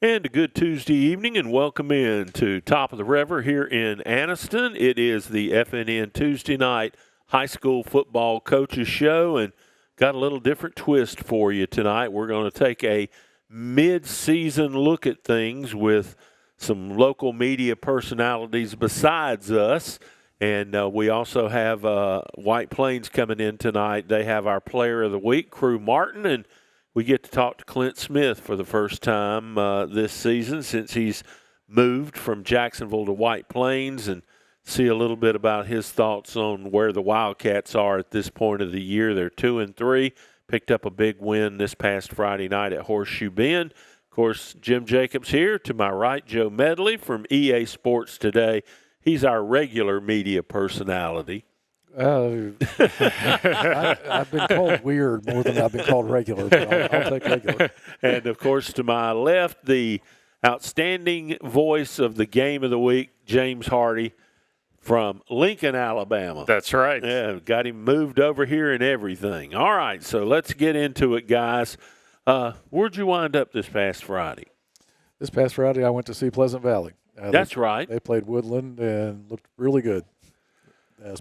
And a good Tuesday evening, and welcome in to Top of the River here in Anniston. It is the FNN Tuesday night high school football coaches show, and got a little different twist for you tonight. We're going to take a mid-season look at things with some local media personalities besides us. And we also have White Plains coming in tonight. They have our Player of the Week, Crew Martin, and we get to talk to Clint Smith for the first time this season since he's moved from Jacksonville to White Plains, and see a little bit about his thoughts on where the Wildcats are at this point of the year. They're 2-3, picked up a big win this past Friday night at Horseshoe Bend. Of course, Jim Jacobs here. To my right, Joe Medley from EA Sports Today. He's our regular media personality. I've been called weird more than I've been called regular, but I'll take regular. And, of course, to my left, the outstanding voice of the game of the week, James Hardy from Lincoln, Alabama. That's right. Yeah, got him moved over here and everything. All right, so let's get into it, guys. Where'd you wind up this past Friday? This past Friday, I went to see Pleasant Valley. That's right. They played Woodland and looked really good.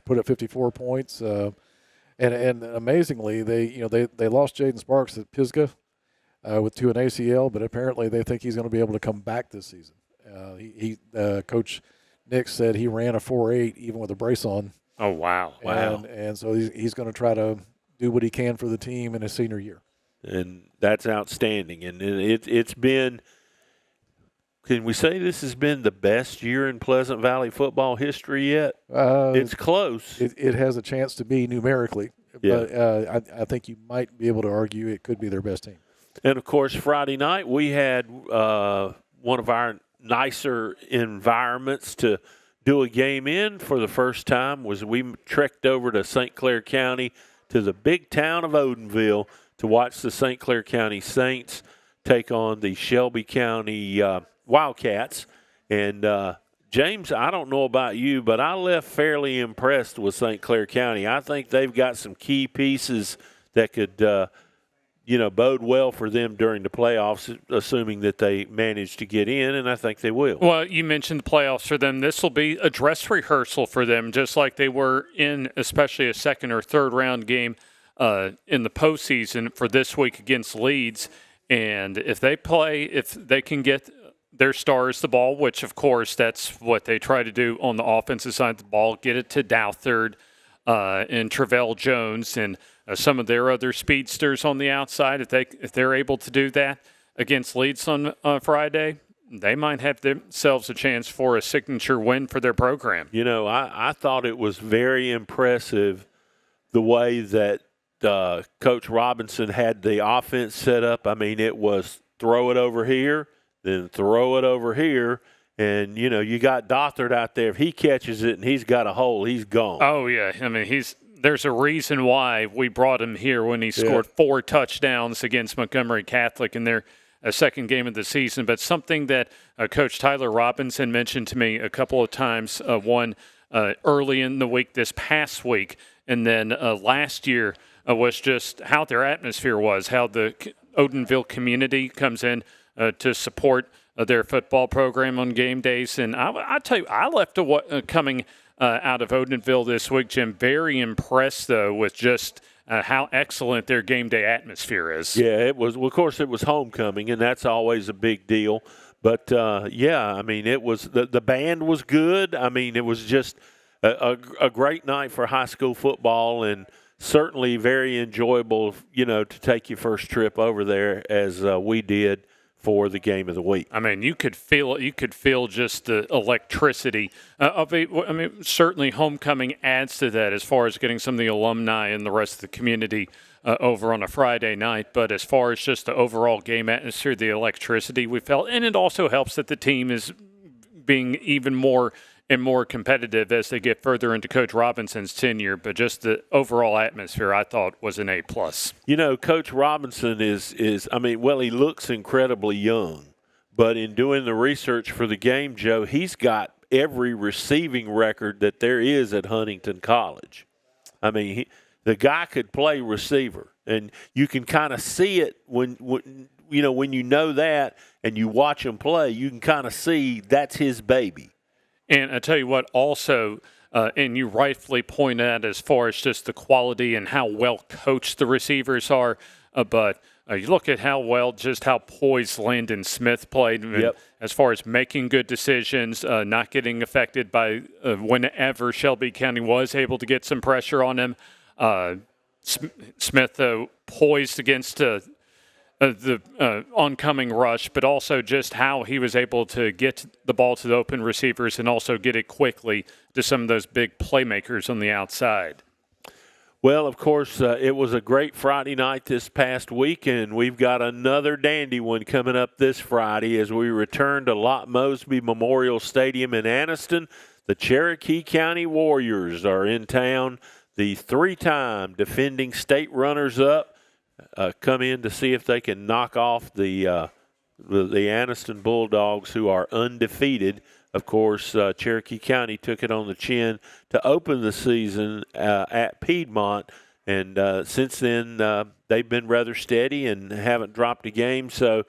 Put up 54 points, and amazingly, they lost Jaden Sparks at Pisgah to an ACL, but apparently they think he's going to be able to come back this season. Coach Nick said he ran a 4.8 even with a brace on. Oh wow! And so he's going to try to do what he can for the team in his senior year. And that's outstanding. And it's been. Can we say this has been the best year in Pleasant Valley football history yet? It's close. It has a chance to be numerically, but I think you might be able to argue it could be their best team. And, of course, Friday night we had one of our nicer environments to do a game in for the first time. We trekked over to St. Clair County to the big town of Odenville to watch the St. Clair County Saints take on the Shelby County Wildcats. And, James, I don't know about you, but I left fairly impressed with St. Clair County. I think they've got some key pieces that could, bode well for them during the playoffs, assuming that they manage to get in, and I think they will. Well, you mentioned the playoffs for them. This will be a dress rehearsal for them, just like they were in especially a second or third round game in the postseason for this week against Leeds. And if they can get their stars the ball, which, of course, that's what they try to do on the offensive side of the ball, get it to Douthard and Travell Jones and some of their other speedsters on the outside. If they're able to do that against Leeds on Friday, they might have themselves a chance for a signature win for their program. I thought it was very impressive the way that Coach Robinson had the offense set up. I mean, it was throw it over here, then throw it over here, and, you got Dothard out there. If he catches it and he's got a hole, he's gone. Oh, yeah. I mean, there's a reason why we brought him here when he scored 4 touchdowns against Montgomery Catholic in their second game of the season. But something that Coach Tyler Robinson mentioned to me a couple of times, one early in the week this past week, and then last year was just how their atmosphere was, how the Odenville community comes in to support their football program on game days. And I tell you, I left coming out of Odenville this week, Jim, very impressed, though, with just how excellent their game day atmosphere is. Yeah, it was. Well, of course, it was homecoming, and that's always a big deal. But, it was the band was good. I mean, it was just a great night for high school football, and certainly very enjoyable, to take your first trip over there as we did for the game of the week. I mean, you could feel it. You could feel just the electricity of it. I mean, certainly homecoming adds to that as far as getting some of the alumni and the rest of the community over on a Friday night. But as far as just the overall game atmosphere, the electricity we felt, and it also helps that the team is being even more and more competitive as they get further into Coach Robinson's tenure. But just the overall atmosphere, I thought, was an A+. Coach Robinson is he looks incredibly young. But in doing the research for the game, Joe, he's got every receiving record that there is at Huntington College. I mean, the guy could play receiver. And you can kind of see it when when you know that and you watch him play, you can kind of see that's his baby. And I tell you what, also, and you rightfully point out as far as just the quality and how well coached the receivers are, but you look at how poised Landon Smith played as far as making good decisions, not getting affected by whenever Shelby County was able to get some pressure on him. Smith poised against the oncoming rush, but also just how he was able to get the ball to the open receivers and also get it quickly to some of those big playmakers on the outside. Well, of course, it was a great Friday night this past week, and we've got another dandy one coming up this Friday as we return to Lot Mosby Memorial Stadium in Anniston. The Cherokee County Warriors are in town. The 3-time defending state runners-up come in to see if they can knock off the Anniston Bulldogs, who are undefeated. Of course, Cherokee County took it on the chin to open the season at Piedmont, and since then they've been rather steady and haven't dropped a game. So,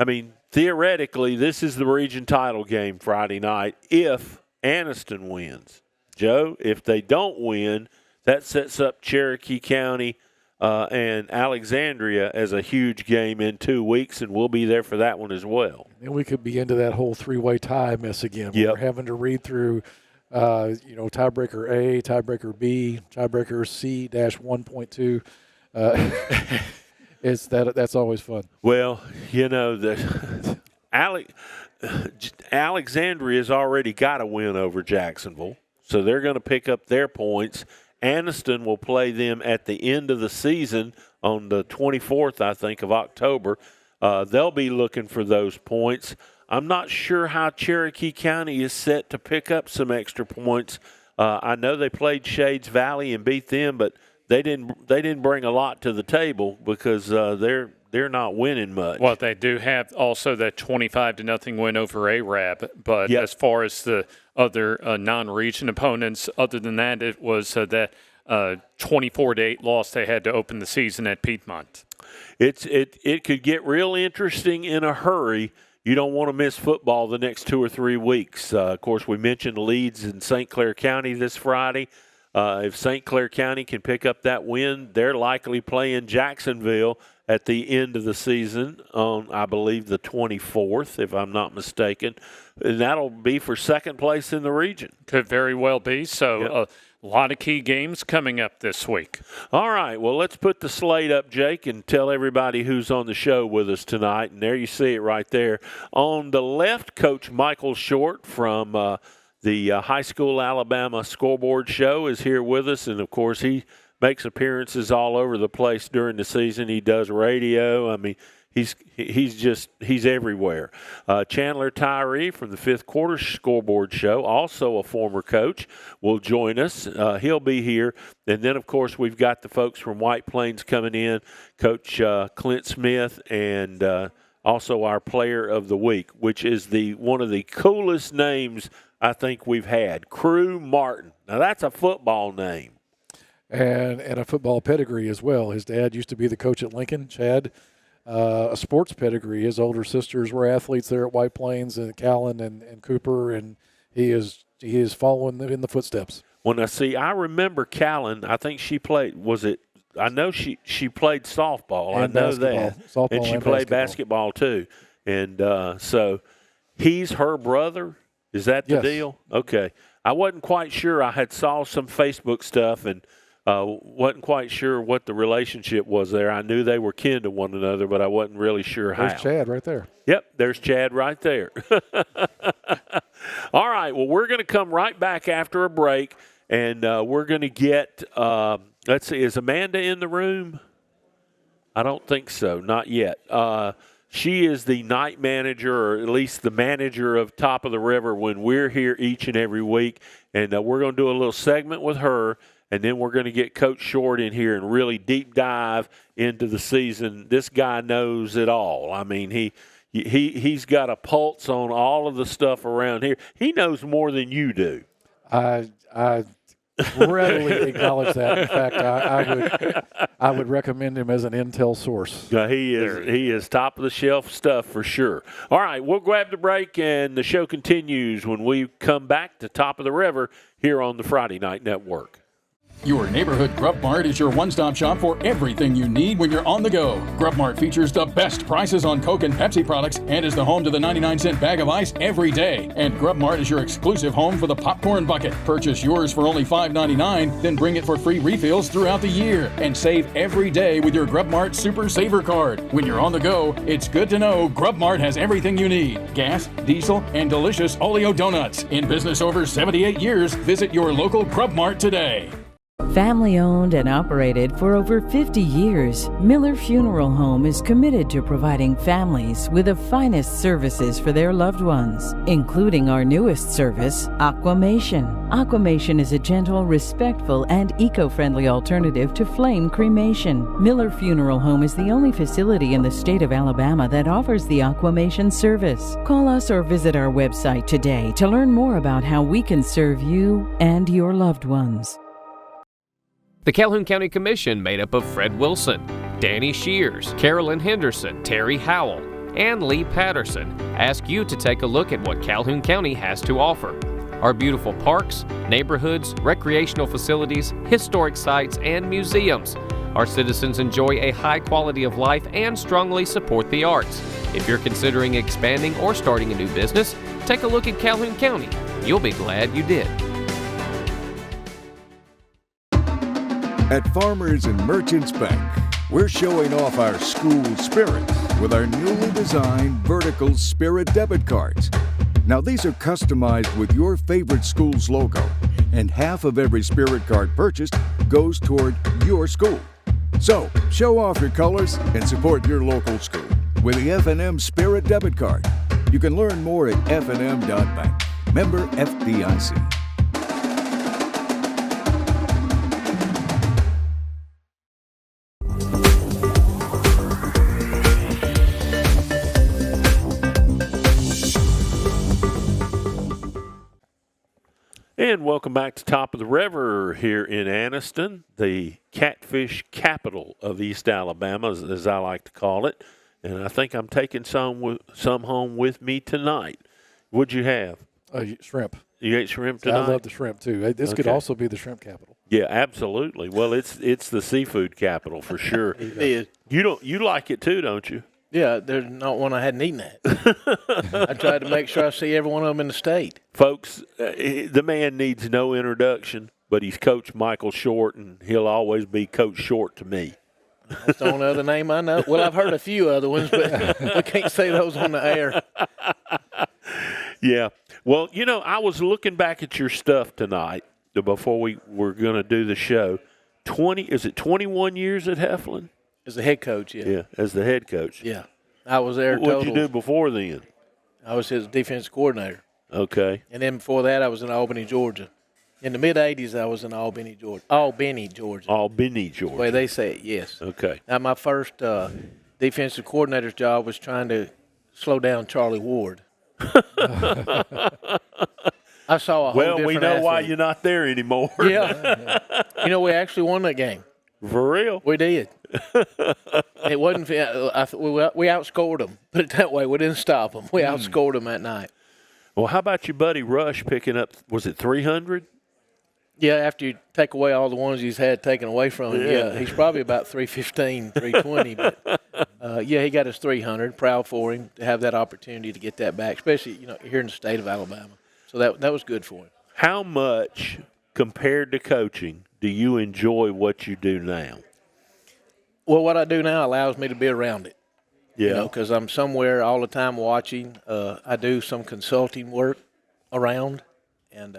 I mean, theoretically, this is the region title game Friday night if Anniston wins. Joe, if they don't win, that sets up Cherokee County and Alexandria as a huge game in 2 weeks, and we'll be there for that one as well. And we could be into that whole three-way tie mess again. Yep. We're having to read through, tiebreaker A, tiebreaker B, tiebreaker C-1.2. That's always fun. Well, Alexandria's already got a win over Jacksonville, so they're going to pick up their points. Anniston will play them at the end of the season on the 24th, I think, of October. They'll be looking for those points. I'm not sure how Cherokee County is set to pick up some extra points. I know they played Shades Valley and beat them, but they didn't bring a lot to the table because they're not winning much. Well, they do have also that 25-0 win over Arab, but as far as the other non-region opponents, other than that, it was that 24-8 loss they had to open the season at Piedmont. It could get real interesting in a hurry. You don't want to miss football the next 2 or 3 weeks. Of course, we mentioned Leeds and St. Clair County this Friday. If St. Clair County can pick up that win, they're likely playing Jacksonville at the end of the season on, I believe, the 24th, if I'm not mistaken. And that'll be for second place in the region. Could very well be. So a lot of key games coming up this week. All right. Well, let's put the slate up, Jake, and tell everybody who's on the show with us tonight. And there you see it right there. On the left, Coach Michael Shortt from the High School Alabama Scoreboard Show is here with us. And, of course, he makes appearances all over the place during the season. He does radio. I mean, he's everywhere. Chandler Tyree from the Fifth Quarter Scoreboard Show, also a former coach, will join us. He'll be here. And then, of course, we've got the folks from White Plains coming in, Coach Clint Smith, and also our Player of the Week, which is one of the coolest names I think we've had, Crew Martin. Now, that's a football name. And a football pedigree as well. His dad used to be the coach at Lincoln, Chad. A sports pedigree. His older sisters were athletes there at White Plains, and Callan and Cooper, and he is following in the footsteps. When I remember Callan. I think she played. I know she played softball. And I know that, softball and she played basketball too. And so he's her brother. Is that the deal? Okay. I wasn't quite sure. I had saw some Facebook stuff and wasn't quite sure what the relationship was there. I knew they were kin to one another, but I wasn't really sure how. There's Chad right there. Yep, there's Chad right there. All right, well, we're going to come right back after a break, and we're going to get let's see, is Amanda in the room? I don't think so, not yet. She is the night manager, or at least the manager of Top of the River when we're here each and every week, and we're going to do a little segment with her. And then we're going to get Coach Shortt in here and really deep dive into the season. This guy knows it all. I mean, he's got a pulse on all of the stuff around here. He knows more than you do. I readily acknowledge that. In fact, I would recommend him as an intel source. He is top of the shelf stuff for sure. All right, we'll grab the break, and the show continues when we come back to Top of the River here on the Friday Night Network. Your neighborhood Grub Mart is your one-stop shop for everything you need when you're on the go. Grub Mart features the best prices on Coke and Pepsi products and is the home to the 99-cent bag of ice every day. And Grub Mart is your exclusive home for the popcorn bucket. Purchase yours for only $5.99, then bring it for free refills throughout the year. And save every day with your Grub Mart Super Saver card. When you're on the go, it's good to know Grub Mart has everything you need. Gas, diesel, and delicious Oleo donuts. In business over 78 years, visit your local Grub Mart today. Family owned and operated for over 50 years, Miller Funeral Home is committed to providing families with the finest services for their loved ones, including our newest service, Aquamation. Aquamation is a gentle, respectful, and eco-friendly alternative to flame cremation. Miller Funeral Home is the only facility in the state of Alabama that offers the Aquamation service. Call us or visit our website today to learn more about how we can serve you and your loved ones. The Calhoun County Commission, made up of Fred Wilson, Danny Shears, Carolyn Henderson, Terry Howell, and Lee Patterson, ask you to take a look at what Calhoun County has to offer. Our beautiful parks, neighborhoods, recreational facilities, historic sites, and museums. Our citizens enjoy a high quality of life and strongly support the arts. If you're considering expanding or starting a new business, take a look at Calhoun County. You'll be glad you did. At Farmers and Merchants Bank, we're showing off our school spirit with our newly designed vertical Spirit debit cards. Now these are customized with your favorite school's logo, and half of every Spirit card purchased goes toward your school. So, show off your colors and support your local school with the F&M Spirit debit card. You can learn more at fnm.bank. Member FDIC. And welcome back to Top of the River here in Anniston, the catfish capital of East Alabama, as I like to call it. And I think I'm taking some home with me tonight. What'd you have? Shrimp. You ate shrimp tonight? I love the shrimp, too. This could also be the shrimp capital. Yeah, absolutely. Well, it's the seafood capital for sure. It is. You like it too, don't you? Yeah, there's not one I hadn't eaten at. I tried to make sure I see every one of them in the state. Folks, the man needs no introduction, but he's Coach Michael Shortt, and he'll always be Coach Shortt to me. That's the only other name I know. Well, I've heard a few other ones, but we can't say those on the air. Yeah. Well, I was looking back at your stuff tonight before we were going to do the show. 21 years at Heflin? As the head coach, yeah. Yeah, as the head coach. Yeah. I was there What did you do before then? I was his defensive coordinator. Okay. And then before that, I was in Albany, Georgia. In the mid-'80s, I was in Albany, Georgia. Albany, Georgia. The way they say it, yes. Okay. Now, my first defensive coordinator's job was trying to slow down Charlie Ward. I saw a whole different we know athlete. why you're not there anymore. Yeah. We actually won that game. For real? We did. It wasn't. We outscored them. Put it that way. We didn't stop them. We outscored them that night. Well, how about your buddy Rush picking up? Was it 300? Yeah. After you take away all the ones he's had taken away from him, yeah he's probably about 315, 320. But he got his 300. Proud for him to have that opportunity to get that back, especially here in the state of Alabama. So that was good for him. How much compared to coaching do you enjoy what you do now? Well, what I do now allows me to be around it. Yeah. Because I'm somewhere all the time watching. I do some consulting work around and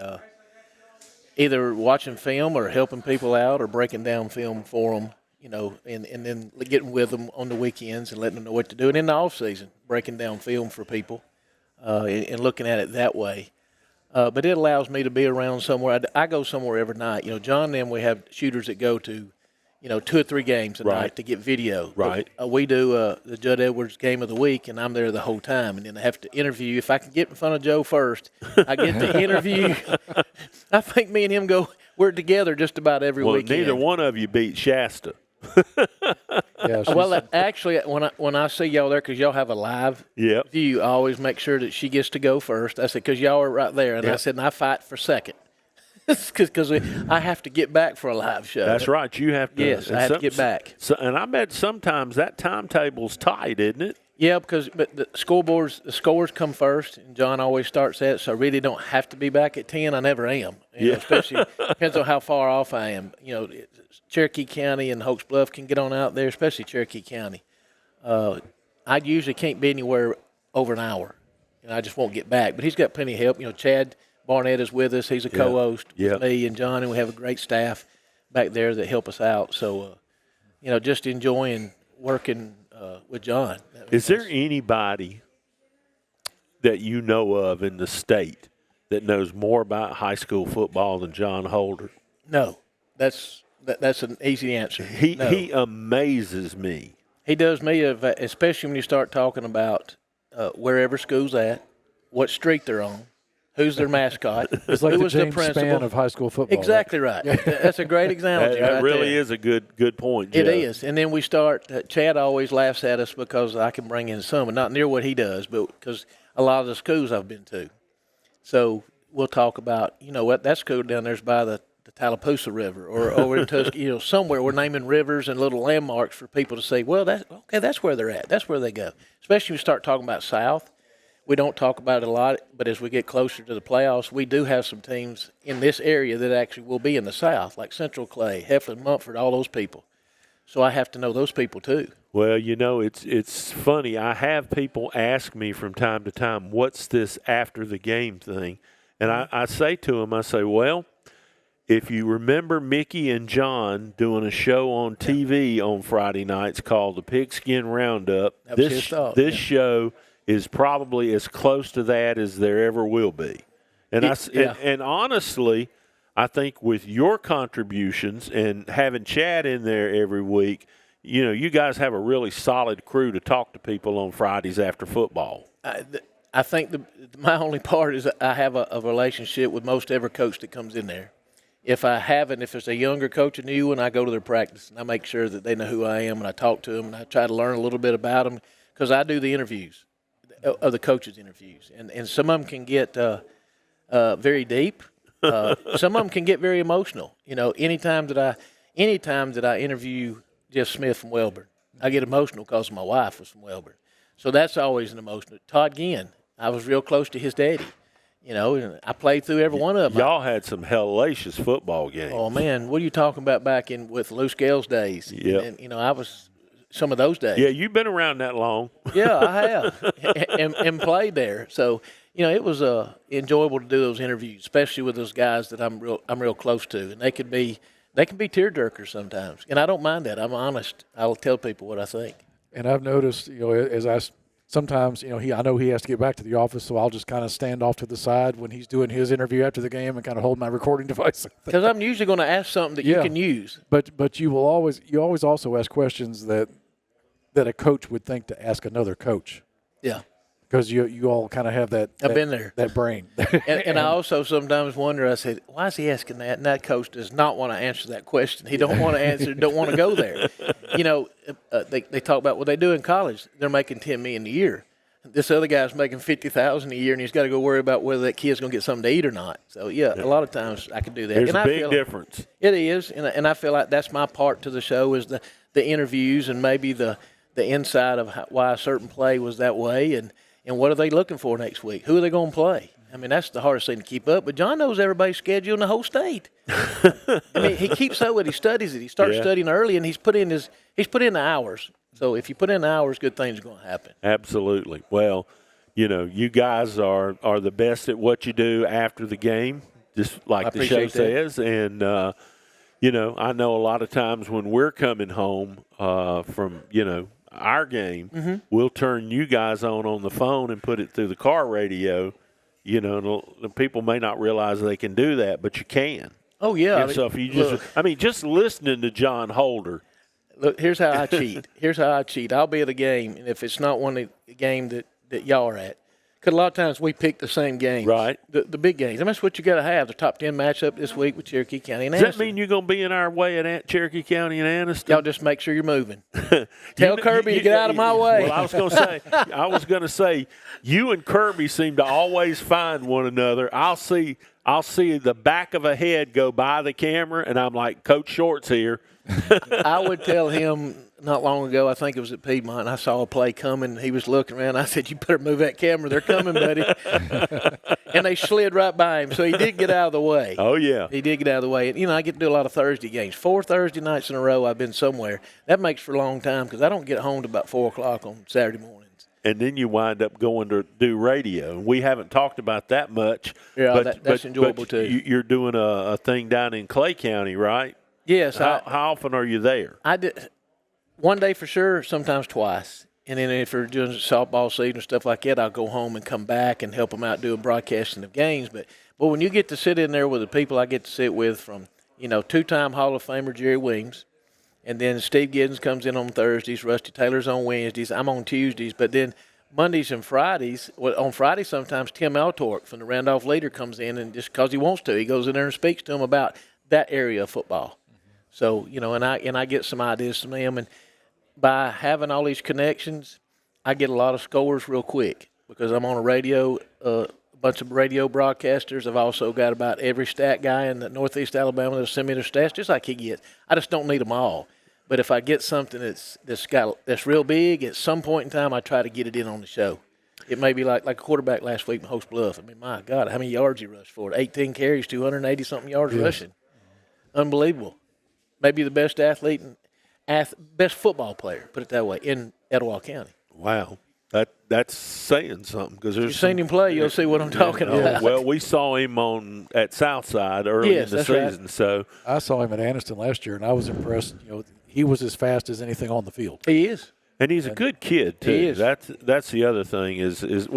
either watching film or helping people out or breaking down film for them, and then getting with them on the weekends and letting them know what to do. And in the off season, breaking down film for people and looking at it that way. But it allows me to be around somewhere. I go somewhere every night. John and them, we have shooters that go to, 2 or 3 games a night to get video. Right. We do the Judd Edwards Game of the Week, and I'm there the whole time. And then I have to interview. If I can get in front of Joe first, I get to interview. I think me and him we're together just about every weekend. Neither one of you beat Shasta. Well, actually, when I see y'all there, because y'all have a live view, I always make sure that she gets to go first. I said, because y'all are right there. And I said, and I fight for second. Because I have to get back for a live show. That's right. You have to. Yes, I have to get back. So, and I bet sometimes that timetable's tight, isn't it? Yeah, but the scores come first, and John always starts that, so I really don't have to be back at 10. I never am. Especially depends on how far off I am. Cherokee County and Hawks Bluff can get on out there, especially Cherokee County. I usually can't be anywhere over an hour, and I just won't get back. But he's got plenty of help. Chad Barnett is with us. He's a co-host with me and John, and we have a great staff back there that help us out. So, just enjoying working with John. Is there anybody that you know of in the state that knows more about high school football than John Holder? No, that's an easy answer. He amazes me. He does me, especially when you start talking about wherever school's at, what street they're on. Who's their mascot? It's like who the was James their principal? Spann of high school football. Exactly right. That's a great example. That really is a good point, Joe. It is. And then we start, Chad always laughs at us because I can bring in some, and not near what he does, but because a lot of the schools I've been to. So we'll talk about, what, that school down there's by the Tallapoosa River or over in Tuskegee, somewhere. We're naming rivers and little landmarks for people to say, well, that's where they're at. That's where they go. Especially when we start talking about South. We don't talk about it a lot, but as we get closer to the playoffs, we do have some teams in this area that actually will be in the South, like Central Clay, Heflin, Mumford, all those people. So I have to know those people too. Well, it's funny. I have people ask me from time to time, what's this after the game thing? And I say to them, well, if you remember Mickey and John doing a show on TV on Friday nights called the Pigskin Roundup, this show is probably as close to that as there ever will be. And and honestly, I think with your contributions and having Chad in there every week, you guys have a really solid crew to talk to people on Fridays after football. I think my only part is I have a relationship with most every coach that comes in there. If it's a younger coach, a new one, I go to their practice and I make sure that they know who I am and I talk to them and I try to learn a little bit about them because I do the interviews. Of the coaches' interviews, and some of them can get very deep. Some of them can get very emotional. Anytime that I interview Jeff Smith from Wellborn, I get emotional because my wife was from Wellborn. So that's always an emotional. Todd Ginn, I was real close to his daddy. And I played through every one of them. Y'all had some hellacious football games. Oh man, what are you talking about back with Lou Scales days? Yeah. And I was. Some of those days. Yeah, you've been around that long. Yeah, I have, and played there. So it was enjoyable to do those interviews, especially with those guys that I'm real close to, and they can be tearjerkers sometimes, and I don't mind that. I'm honest. I'll tell people what I think. And I've noticed, as I sometimes, I know he has to get back to the office, so I'll just kind of stand off to the side when he's doing his interview after the game and kind of hold my recording device. Because I'm usually going to ask something that you can use. But you always also ask questions that a coach would think to ask another coach. Yeah. Because you all kind of have that. I've been there. That brain. and I also sometimes wonder, I said, why is he asking that? And that coach does not want to answer that question. He don't want to answer, don't want to go there. They talk about what they do in college. They're making $10 million a year. This other guy's making $50,000 a year, and he's got to go worry about whether that kid's going to get something to eat or not. So, a lot of times I can do that. There's a big difference. It is, and I feel like that's my part to the show is the interviews and maybe the inside of why a certain play was that way and what are they looking for next week? Who are they going to play? I mean, that's the hardest thing to keep up. But John knows everybody's schedule in the whole state. I mean, he keeps up with it. He studies it. He starts studying early, and he's put in the hours. So if you put in the hours, good things are going to happen. Absolutely. Well, you guys are the best at what you do after the game, just like the show says. And, I know a lot of times when we're coming home from, our game, we'll turn you guys on the phone and put it through the car radio. The people may not realize they can do that, but you can. Oh, yeah. And so if you just listening to John Holder. Look, here's how I cheat. I'll be at a game, and if it's not one of the game that y'all are at, because a lot of times we pick the same games. Right. The big games. And that's what you got to have, the top 10 matchup this week with Cherokee County and Does Anniston. that mean you're going to be in our way at Cherokee County and Anniston? Y'all just make sure you're moving. Tell Kirby to get out of my way. Well, I was going to say, you and Kirby seem to always find one another. I'll see the back of a head go by the camera, and I'm like, Coach Shortt's here. I would tell him not long ago, I think it was at Piedmont, I saw a play coming. He was looking around. I said, you better move that camera. They're coming, buddy. And they slid right by him, so he did get out of the way. Oh, yeah. He did get out of the way. And, I get to do a lot of Thursday games. 4 Thursday nights in a row I've been somewhere. That makes for a long time because I don't get home to about 4 o'clock on Saturday mornings. And then you wind up going to do radio. We haven't talked about that much. Yeah, that's enjoyable, too. You're doing a thing down in Clay County, right? Yes. How often are you there? I did one day for sure, sometimes twice. And then if we're doing softball season or stuff like that, I'll go home and come back and help them out doing broadcasting of games. But when you get to sit in there with the people I get to sit with from, 2-time Hall of Famer Jerry Weems, and then Steve Giddens comes in on Thursdays, Rusty Taylor's on Wednesdays, I'm on Tuesdays. But then Mondays and Fridays, on Fridays sometimes Tim Altork from the Randolph Leader comes in, and just because he wants to, he goes in there and speaks to them about that area of football. So, and I get some ideas from them. And by having all these connections, I get a lot of scores real quick because I'm on a radio, a bunch of radio broadcasters. I've also got about every stat guy in the Northeast Alabama that'll send me their stats, just like he gets. I just don't need them all. But if I get something that's real big, at some point in time, I try to get it in on the show. It may be like a quarterback last week in Host Bluff. I mean, my God, how many yards he rushed for? 18 carries, 280-something yards rushing. Unbelievable. Maybe the best athlete and best football player, put it that way, in Etowah County. Wow. That's saying something because you've seen him play, you'll see what I'm talking about. Well, we saw him at Southside early in the season. Right. So I saw him at Anniston last year, and I was impressed. He was as fast as anything on the field. He is, and he's a good kid too. He is. That's the other thing is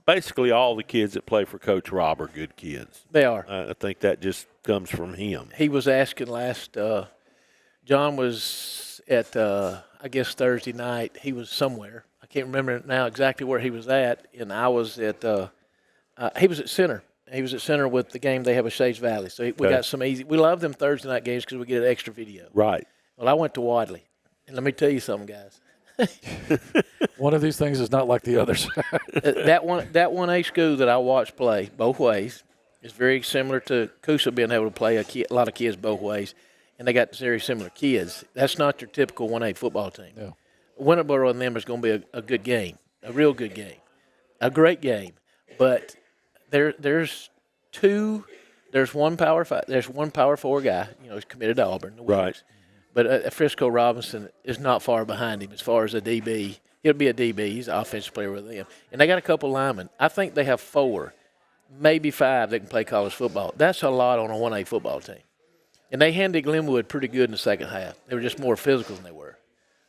basically all the kids that play for Coach Rob are good kids. They are. I think that just comes from him. He was asking last. John was at I guess Thursday night. He was somewhere. I can't remember now exactly where he was at, and I was at he was at center. He was at center with the game they have with Shades Valley. So we got some easy. We love them Thursday night games because we get an extra video. Right. Well, I went to Wadley, and let me tell you something, guys. One of these things is not like the others. that 1A school that I watched play both ways is very similar to Coosa being able to play a lot of kids both ways, and they got very similar kids. That's not your typical 1A football team. Yeah. Winterboro and them is going to be a good game, a real good game, a great game. But there's one Power 5, there's one Power 4 guy, he's committed to Auburn. Right. But Frisco Robinson is not far behind him as far as a DB. He'll be a DB. He's an offensive player with them. And they got a couple linemen. I think they have 4, maybe 5 that can play college football. That's a lot on a 1A football team. And they handled Glenwood pretty good in the second half. They were just more physical than they were.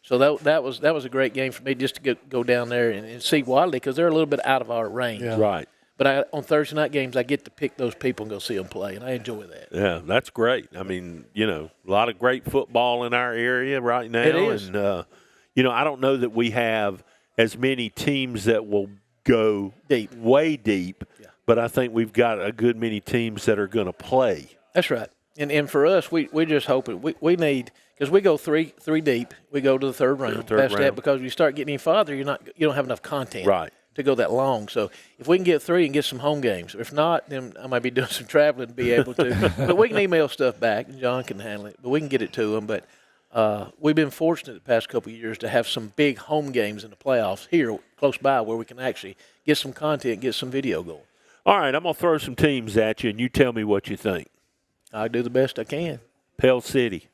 So that was a great game for me just to go down there and see Wadley because they're a little bit out of our range. Yeah. Right. But on Thursday night games, I get to pick those people and go see them play, and I enjoy that. Yeah, that's great. I mean, a lot of great football in our area right now. It is. And, I don't know that we have as many teams that will go deep, way deep, yeah. But I think we've got a good many teams that are going to play. That's right. And for us, we just hope we need – because we go three deep. We go to the third round. Because if you start getting any farther, you don't have enough content. Right. To go that long. So if we can get 3 and get some home games, if not, then I might be doing some traveling to be able to. But we can email stuff back, and John can handle it. But we can get it to them. But we've been fortunate the past couple of years to have some big home games in the playoffs here close by where we can actually get some content, get some video going. All right, I'm going to throw some teams at you, and you tell me what you think. I do the best I can. Pell City.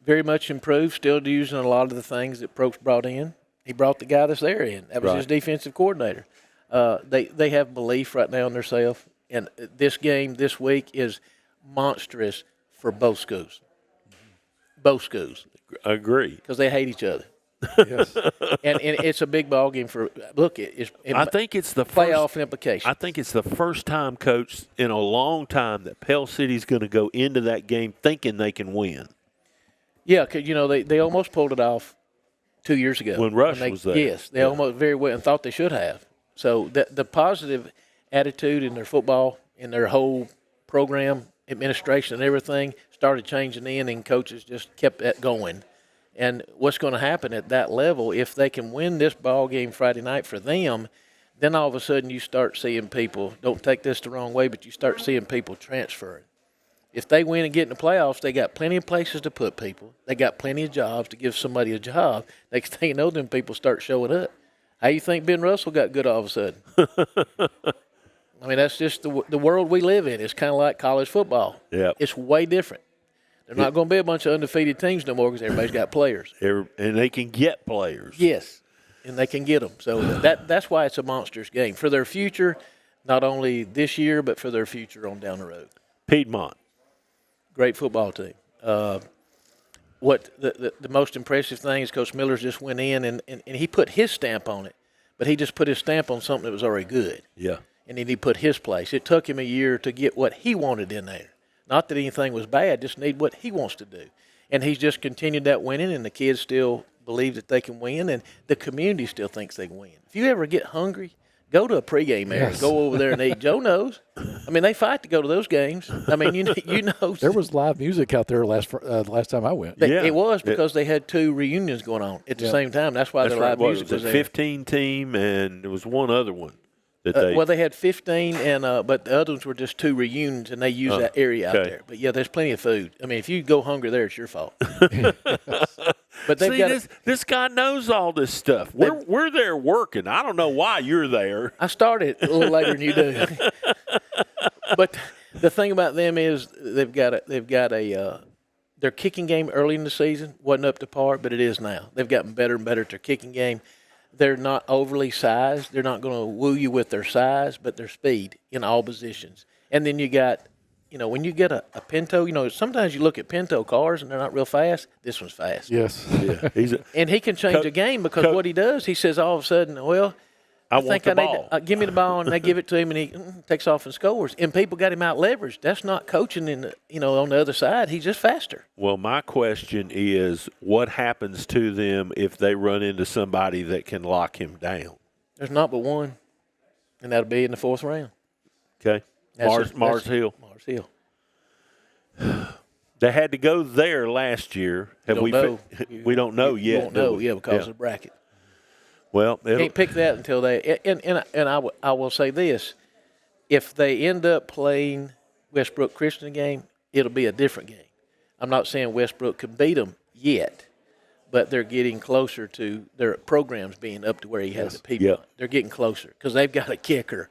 Very much improved, still using a lot of the things that Probst brought in. He brought the guy that's there in. That was his defensive coordinator. They have belief right now in themselves, and this game this week is monstrous for both schools. Both schools. Agree. Because they hate each other. Yes. and it's a big ball game for look. I think it's the playoff first, implication. I think it's the first time, Coach, in a long time that Pell City's going to go into that game thinking they can win. Yeah, because they almost pulled it off 2 years ago When Rush was there. Yes, they almost very well and thought they should have. So the positive attitude in their football, in their whole program, administration, and everything started changing in, and coaches just kept that going. And what's going to happen at that level, if they can win this ball game Friday night for them, then all of a sudden you start seeing people, don't take this the wrong way, but you start seeing people transferring. If they win and get in the playoffs, they got plenty of places to put people. They got plenty of jobs to give somebody a job. Next thing you know, them people start showing up. How you think Ben Russell got good all of a sudden? I mean, that's just the world we live in. It's kind of like college football. Yeah. It's way different. They're not going to be a bunch of undefeated teams no more because everybody's got players. And they can get players. Yes, and they can get them. So that's why it's a monstrous game for their future, not only this year, but for their future on down the road. Piedmont. Great football team. What the most impressive thing is Coach Miller's just went in and he put his stamp on it, but he just put his stamp on something that was already good. Yeah. And then he put his place. It took him a year to get what he wanted in there. Not that anything was bad, just need what he wants to do. And he's just continued that winning, and the kids still believe that they can win, and the community still thinks they can win. If you ever get hungry, go to a pregame area. Yes. Go over there and eat. Joe knows. I mean, they fight to go to those games. I mean, you know. There was live music out there last time I went. It was because they had two reunions going on at the same time. That's why the live music was there. 15 team, and there was one other one. Well, they had 15, but the other ones were just two reunions, and they used that area out there. But, yeah, there's plenty of food. I mean, if you go hungry there, it's your fault. But this guy knows all this stuff. We're there working. I don't know why you're there. I started a little later than you do. But the thing about them is they've got their kicking game early in the season wasn't up to par, but it is now. They've gotten better and better at their kicking game. They're not overly sized. They're not going to woo you with their size, but their speed in all positions. And then you got, when you get a Pinto, sometimes you look at Pinto cars and they're not real fast. This one's fast. Yes. Yeah. And he can change a game because what he does, he says all of a sudden, I want the ball. Give me the ball, and they give it to him, and he takes off and scores. And people got him out leveraged. That's not coaching on the other side. He's just faster. Well, my question is, what happens to them if they run into somebody that can lock him down? There's not but one, and that'll be in the fourth round. Okay. Mars Hill. Mars Hill. They had to go there last year. We don't know yet. We won't know, because of the bracket. Well, can't pick that until they and I will say this: if they end up playing Westbrook Christian game, it'll be a different game. I'm not saying Westbrook can beat them yet, but they're getting closer to their programs being up to where he has the people. Yeah. They're getting closer because they've got a kicker.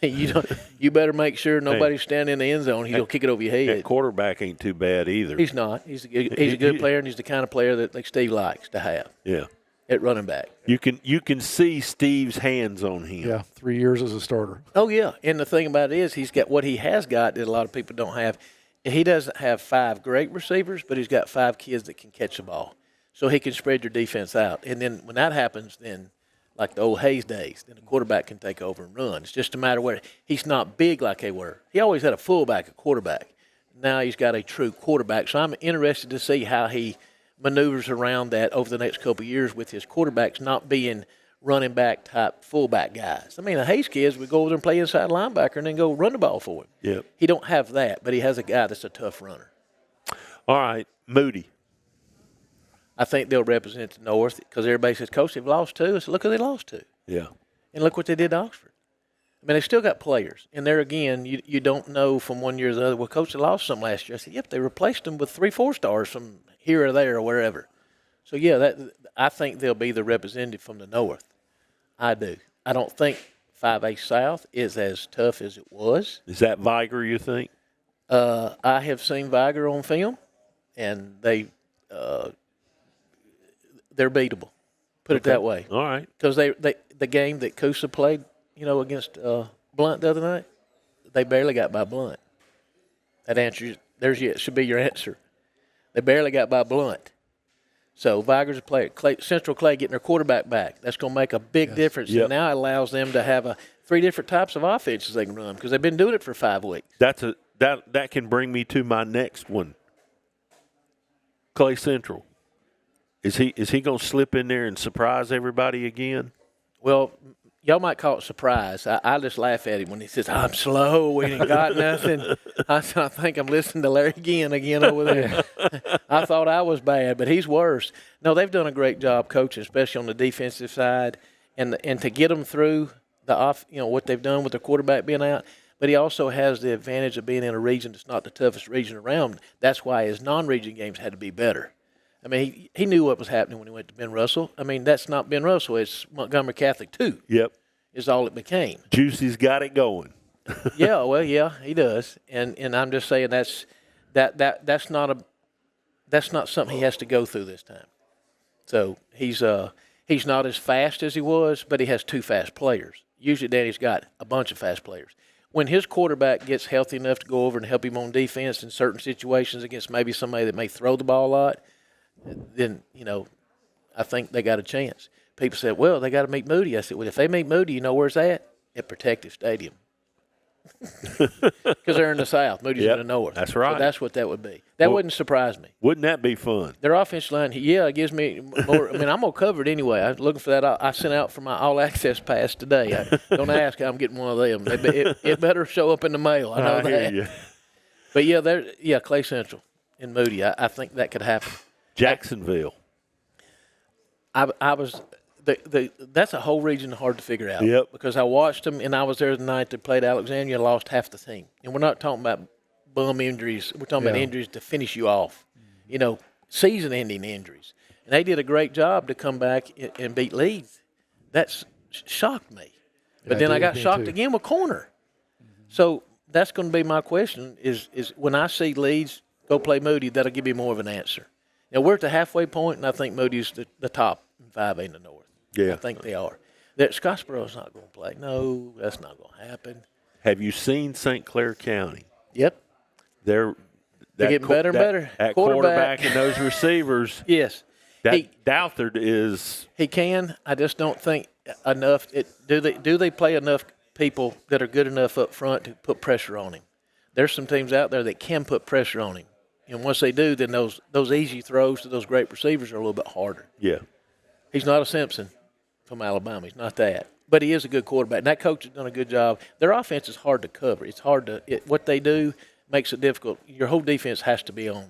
You better make sure nobody's standing in the end zone. He'll kick it over your head. That quarterback ain't too bad either. He's not. He's a good player, and he's the kind of player that like Steve likes to have. Yeah. At running back. You can see Steve's hands on him. Yeah, 3 years as a starter. Oh, yeah. And the thing about it is he's got what he has got that a lot of people don't have. He doesn't have 5 great receivers, but he's got 5 kids that can catch the ball. So he can spread your defense out. And then when that happens, then like the old Hayes days, then the quarterback can take over and run. It's just a matter where he's not big like they were. He always had a fullback, a quarterback. Now he's got a true quarterback. So I'm interested to see how he maneuvers around that over the next couple of years with his quarterbacks not being running back type fullback guys. I mean, the Hayes kids would go over there and play inside linebacker and then go run the ball for him. Yep. He don't have that, but he has a guy that's a tough runner. All right, Moody. I think they'll represent the North because everybody says, Coach, they've lost 2. I said, look who they lost to. Yeah. And look what they did to Oxford. I mean, they still got players. And there again, you don't know from one year to the other, well, Coach, they lost some last year. I said, yep, they replaced them with 3 4-stars from here or there or wherever. So, yeah, I think they'll be the representative from the North. I do. I don't think 5A South is as tough as it was. Is that Viger, you think? I have seen Viger on film, and they're beatable. Put it that way. All right. Because the game that Coosa played, against Blunt the other night, they barely got by Blunt. That answer should be your answer. They barely got by Blunt. So Vigors play at Central Clay getting their quarterback back. That's going to make a big difference. Yep. And now it allows them to have 3 different types of offenses they can run because they've been doing it for 5 weeks. That can bring me to my next one. Clay Central. Is he going to slip in there and surprise everybody again? Well, y'all might call it surprise. I just laugh at him when he says, I'm slow, we ain't got nothing. I think I'm listening to Larry again over there. I thought I was bad, but he's worse. No, they've done a great job coaching, especially on the defensive side, and to get them through what they've done with their quarterback being out. But he also has the advantage of being in a region that's not the toughest region around. That's why his non-region games had to be better. I mean, he knew what was happening when he went to Ben Russell. I mean, that's not Ben Russell. It's Montgomery Catholic, too. Yep. Is all it became. Juicy's got it going. Yeah, he does. And I'm just saying that's not something he has to go through this time. So he's not as fast as he was, but he has 2 fast players. Usually Danny's got a bunch of fast players. When his quarterback gets healthy enough to go over and help him on defense in certain situations against maybe somebody that may throw the ball a lot, then, I think they got a chance. People said, well, they got to meet Moody. I said, well, if they meet Moody, you know where's that? At Protective Stadium. Because they're in the South. Moody's in the North. That's right. So that's what that would be. That wouldn't surprise me. Wouldn't that be fun? Their offensive line, it gives me more. I mean, I'm going to cover it anyway. I was looking for that. I sent out for my all-access pass today. Don't ask how I'm getting one of them. It better show up in the mail. I know that. Hear you. But, Clay Central and Moody, I think that could happen. Jacksonville. That's a whole region hard to figure out. Yep. Because I watched them, and I was there the night they played Alexandria and lost half the team. And we're not talking about bum injuries. We're talking about injuries to finish you off. Season-ending injuries. And they did a great job to come back and beat Leeds. That shocked me. But then I got shocked again with Corner. Mm-hmm. So that's going to be my question is when I see Leeds go play Moody, that'll give me more of an answer. Now, we're at the halfway point, and I think Moody's the top in 5A in the North. Yeah. I think they are. That Scottsboro's not going to play. No, that's not going to happen. Have you seen St. Clair County? Yep. They're getting better and better. At quarterback and those receivers. Yes. Douthard is. He can. I just don't think enough. Do they play enough people that are good enough up front to put pressure on him? There's some teams out there that can put pressure on him. And once they do, then those easy throws to those great receivers are a little bit harder. Yeah. He's not a Simpson from Alabama. He's not that. But he is a good quarterback. And that coach has done a good job. Their offense is hard to cover. It's hard what they do makes it difficult. Your whole defense has to be on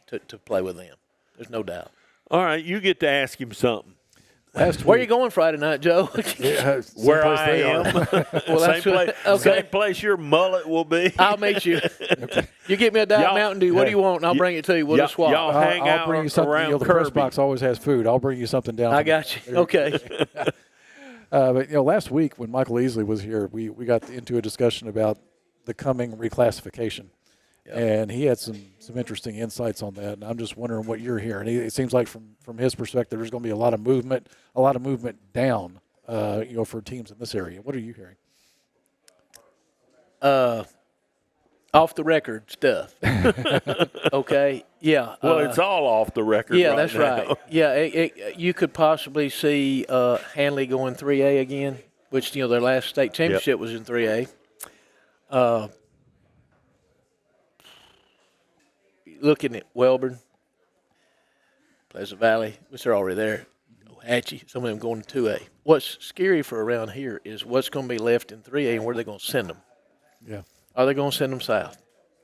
to play with them. There's no doubt. All right, you get to ask him something. Where are you going Friday night, Joe? Where I am. Well, same place your mullet will be. I'll meet you. Okay. You get me a Diet Mountain Dew. What do you want? And I'll bring it to you. We'll just swap. Y'all hang out I'll bring you something. around The press Kirby. box always has food. I'll bring you something down. I got you. Okay. But last week when Michael Easley was here, we got into a discussion about the coming reclassification. Yep. And he had some interesting insights on that, and I'm just wondering what you're hearing. It seems like from his perspective, there's going to be a lot of movement down, for teams in this area. What are you hearing? Off the record stuff. Okay, yeah. Well, it's all off the record. Yeah, right that's now. right. Yeah, you could possibly see Hanley going 3A again, which their last state championship was in 3A. Looking at Welborn, Pleasant Valley, which are already there, Hatchie, some of them going to 2A. What's scary for around here is what's going to be left in 3A and where they're going to send them. Yeah. Are they going to send them south?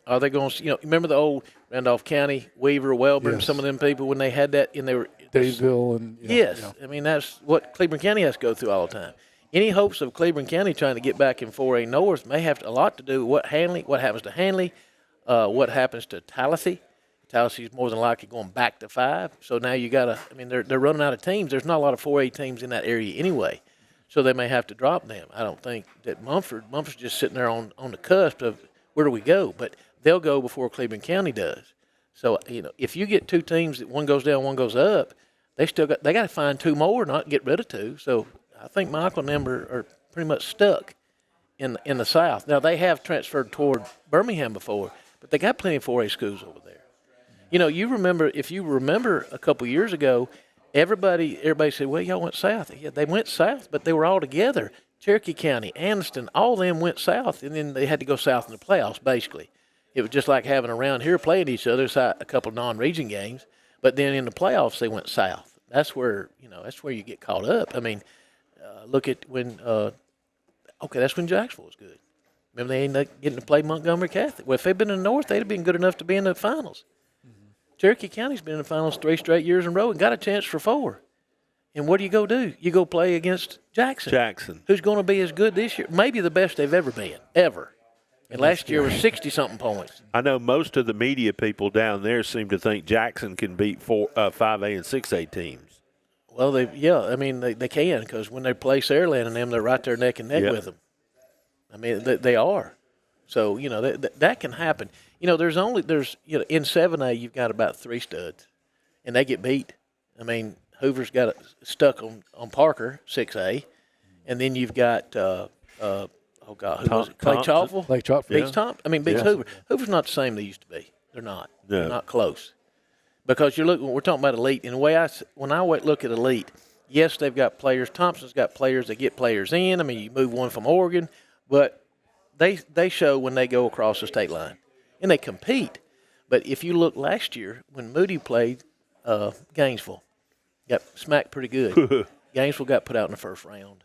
Are they going to, remember the old Randolph County, Weaver, Welborn, Yes. some of them people when they had that and they were. Daysville and. Yes. I mean, that's what Cleveland County has to go through all the time. Any hopes of Cleveland County trying to get back in 4A North may have a lot to do with what happens to Hanley, what happens to Tallahassee. Tallahassee's more than likely going back to 5. So now you got to, they're running out of teams. There's not a lot of 4A teams in that area anyway. So they may have to drop them. I don't think that Mumford's just sitting there on the cusp of where do we go. But they'll go before Cleveland County does. So, if you get 2 teams that one goes down, one goes up, they got to find 2 more, not get rid of 2. So I think Michael and them are pretty much stuck in the South. Now, they have transferred toward Birmingham before, but they got plenty of 4A schools over there. You know, if you remember a couple years ago, everybody said, well, y'all went south. Yeah, they went south, but they were all together. Cherokee County, Anniston, all of them went south, and then they had to go south in the playoffs, basically. It was just like having around here playing each other, a couple of non-region games, but then in the playoffs they went south. That's where you get caught up. I mean, look at when that's when Jacksonville was good. Remember, they ended up getting to play Montgomery Catholic. Well, if they'd been in the North, they'd have been good enough to be in the finals. Mm-hmm. Cherokee County's been in the finals 3 straight years in a row and got a chance for 4. And what do? You go play against Jackson. Who's going to be as good this year? Maybe the best they've ever been, ever. And last year was 60-something points. I know most of the media people down there seem to think Jackson can beat 5A and 6A teams. Well, they can, because when they play Saraland and them, they're right there neck and neck with them. I mean, they are. So, that can happen. There's in 7A you've got about 3 studs, and they get beat. I mean, Hoover's got it stuck on Parker, 6A, and then you've got who was it? Clay Choppel? Clay Choppel. Beats Tom. I mean, beats Hoover. Hoover's not the same they used to be. They're not. No. They're not close. Because we're talking about elite. And the way when I look at elite, yes, they've got players. Thompson's got players. They get players in. I mean, you move one from Oregon, but they show when they go across the state line, and they compete. But if you look last year when Moody played Gainesville, got smacked pretty good. Gainesville got put out in the first round.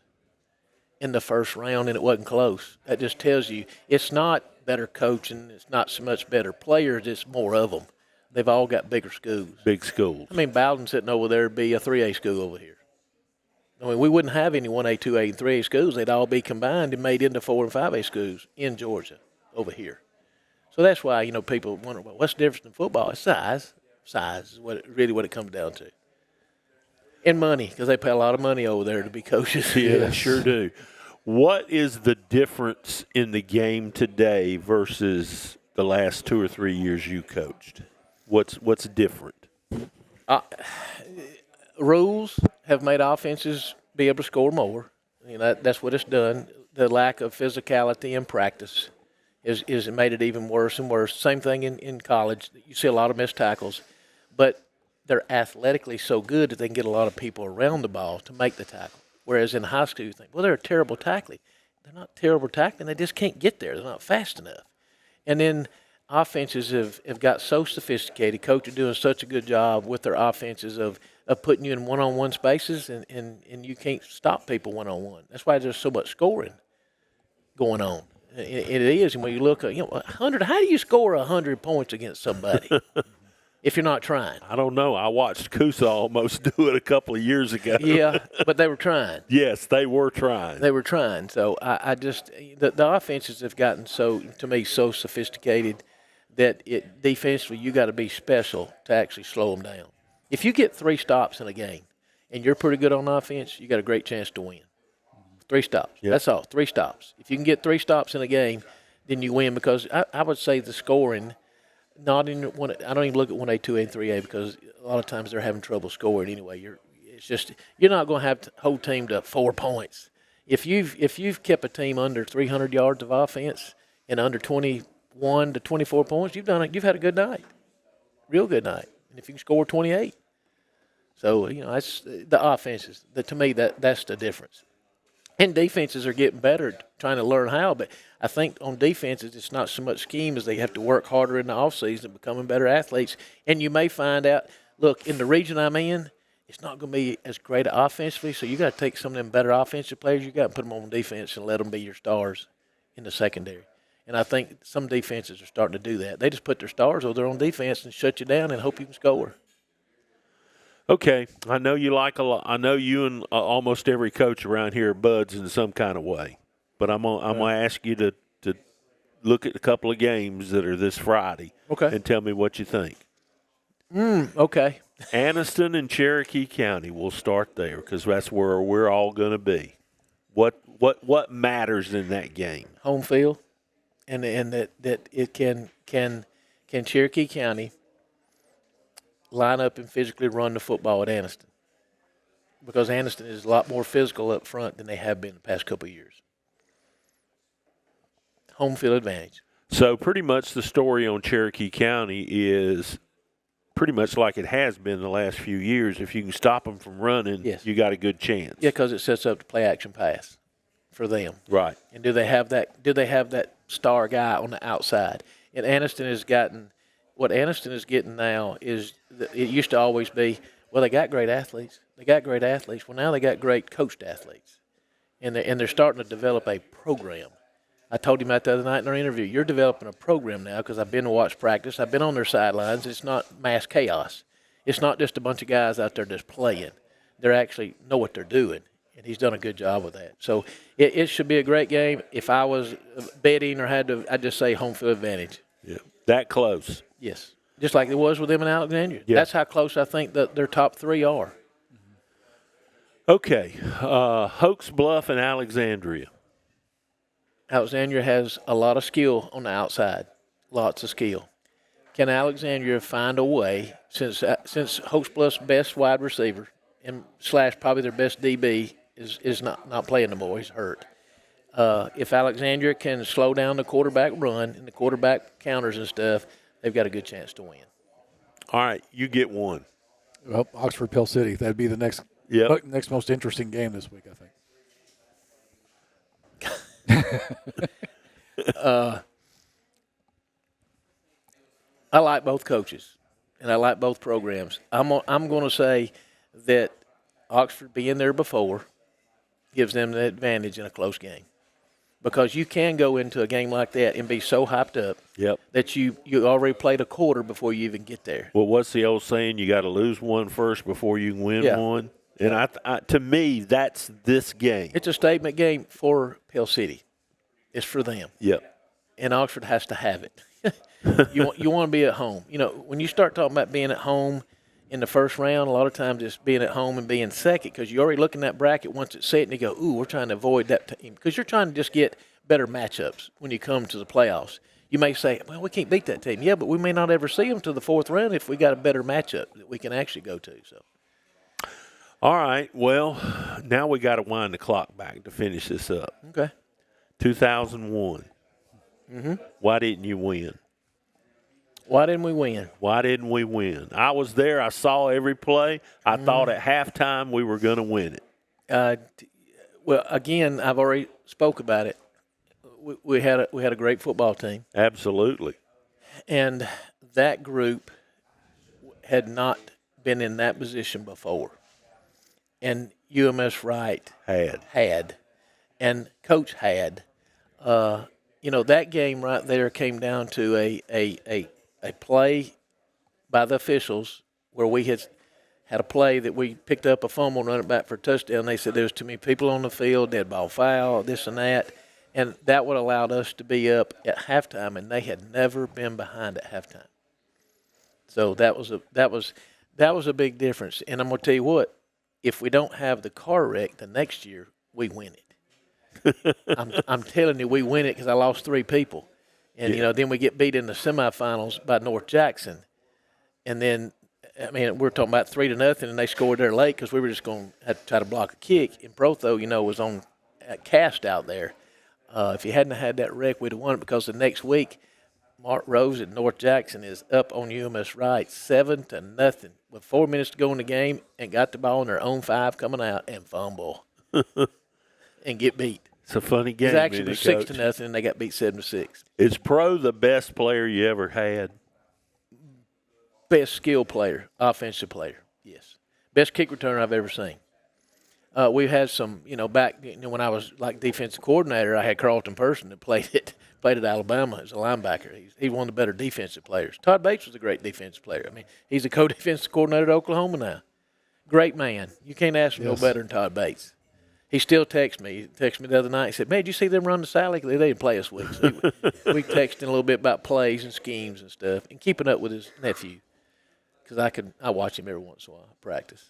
And it wasn't close. That just tells you it's not better coaching. It's not so much better players. It's more of them. They've all got bigger schools. Big schools. I mean, Bowden sitting over there would be a 3A school over here. I mean, we wouldn't have any 1A, 2A, and 3A schools. They'd all be combined and made into 4 and 5A schools in Georgia over here. So that's why, people wonder, well, what's the difference in football? It's size. Size is what it comes down to. And money, because they pay a lot of money over there to be coaches. Yeah, they sure do. What is the difference in the game today versus the last 2 or 3 years you coached? What's different? Rules have made offenses be able to score more. That's what it's done. The lack of physicality in practice is made it even worse and worse. Same thing in college. You see a lot of missed tackles, but they're athletically so good that they can get a lot of people around the ball to make the tackle. Whereas in high school, you think, well, they're terrible tackling. They're not terrible tackling. They just can't get there. They're not fast enough. And then offenses have got so sophisticated. Coaches are doing such a good job with their offenses of putting you in one-on-one spaces, and you can't stop people one-on-one. That's why there's so much scoring going on. It is. And when you look at, 100, how do you score 100 points against somebody? If you're not trying. I don't know. I watched Coosa almost do it a couple of years ago. Yeah, but they were trying. Yes, they were trying. They were trying. So I just the offenses have gotten so sophisticated that defensively you got to be special to actually slow them down. If you get 3 stops in a game and you're pretty good on offense, you got a great chance to win. 3 stops. Yep. That's all. 3 stops. If you can get 3 stops in a game, then you win, because I would say the scoring. I don't even look at 1A, 2A, and 3A, because a lot of times they're having trouble scoring anyway. You're not going to have the whole team to 4 points. If you've kept a team under 300 yards of offense and under 21 to 24 points, you've done it. You've had a good night, real good night. And if you can score 28, so that's the offenses. To me, that's the difference. And defenses are getting better, trying to learn how. But I think on defenses, it's not so much scheme as they have to work harder in the offseason, becoming better athletes. And you may find out, look, in the region I'm in, it's not going to be as great offensively, so you got to take some of them better offensive players you got and put them on defense and let them be your stars in the secondary. And I think some defenses are starting to do that. They just put their stars over there on defense and shut you down and hope you can score. Okay, I know you like a lot. I know you and almost every coach around here are buds in some kind of way. But I'm gonna ask you to look at a couple of games that are this Friday. Okay. And tell me what you think. Okay. Anniston and Cherokee County. We'll start there because that's where we're all going to be. What matters in that game? Home field, and that it can Cherokee County line up and physically run the football at Anniston, because Anniston is a lot more physical up front than they have been the past couple of years. Home field advantage. So pretty much the story on Cherokee County is pretty much like it has been the last few years. If you can stop them from running, Yes. you got a good chance. Yeah, because it sets up the play action pass for them. Right. And do they have that star guy on the outside? And Anniston has gotten what Anniston is getting now is it used to always be, well, they got great athletes. Well, now they got great coached athletes, and they're starting to develop a program. I told him that the other night in our interview. You're developing a program now because I've been to watch practice. I've been on their sidelines. It's not mass chaos. It's not just a bunch of guys out there just playing. They actually know what they're doing, and he's done a good job with that. So it should be a great game. If I was betting or had to, I'd just say home field advantage. Yeah. That close. Yes. Just like it was with them in Alexandria. Yeah. That's how close I think that their top three are. Okay. Hoax Bluff and Alexandria. Alexandria has a lot of skill on the outside, lots of skill. Can Alexandria find a way, since Hoax Bluff's best wide receiver and / probably their best DB is not playing the boy, he's hurt. If Alexandria can slow down the quarterback run and the quarterback counters and stuff, they've got a good chance to win. All right, you get one. Well, Oxford Pell City. That'd be the next most interesting game this week, I think. I like both coaches, and I like both programs. I'm going to say that Oxford being there before gives them the advantage in a close game, because you can go into a game like that and be so hyped up that you already played a quarter before you even get there. Well, what's the old saying? You got to lose one first before you can win one. And I to me, that's this game. It's a statement game for Pell City. It's for them. Yep. And Oxford has to have it. You want to be at home. You know, when you start talking about being at home in the first round, a lot of times it's being at home and being second, because you already look in that bracket once it's set and you go, ooh, we're trying to avoid that team, because you're trying to just get better matchups when you come to the playoffs. You may say, well, we can't beat that team. Yeah, but we may not ever see them to the fourth round if we got a better matchup that we can actually go to. So. All right. Well, now we got to wind the clock back to finish this up. Okay. 2001. Mm-hmm. Why didn't you win? Why didn't we win? Why didn't we win? I was there. I saw every play. I thought at halftime we were going to win it. Well, again, I've already spoke about it. We had a great football team. Absolutely. And that group had not been in that position before. And UMS Wright had, and Coach had. That game right there came down to a play by the officials where we had a play that we picked up a fumble and run it back for a touchdown. They said there was too many people on the field, dead ball foul, this and that. And that would have allowed us to be up at halftime, and they had never been behind at halftime. So that was a big difference. And I'm going to tell you what, if we don't have the car wreck the next year, we win it. I'm telling you, we win it because I lost 3 people. And, then we get beat in the semifinals by North Jackson. And then, we're talking about 3-0, and they scored there late because we were just going to have to try to block a kick. And Protho, was on cast out there. If you hadn't had that wreck, we'd have won it, because the next week, Mark Rose at North Jackson is up on UMS Wright 7-0 with 4 minutes to go in the game, and got the ball on their own 5 coming out and fumble and get beat. It's a funny game. It actually was 6-0, and they got beat 7-6. Is Pro the best player you ever had? Best skill player, offensive player, yes. Best kick returner I've ever seen. We had some, back when I was like defensive coordinator, I had Carlton Person that played at Alabama as a linebacker. He's one of the better defensive players. Todd Bates was a great defensive player. He's a co-defensive coordinator at Oklahoma now. Great man. You can't ask him no better than Todd Bates. He still texts me. He texted me the other night. He said, man, did you see them run the Sally? They didn't play this week. So we texted a little bit about plays and schemes and stuff, and keeping up with his nephew, because I watch him every once in a while practice.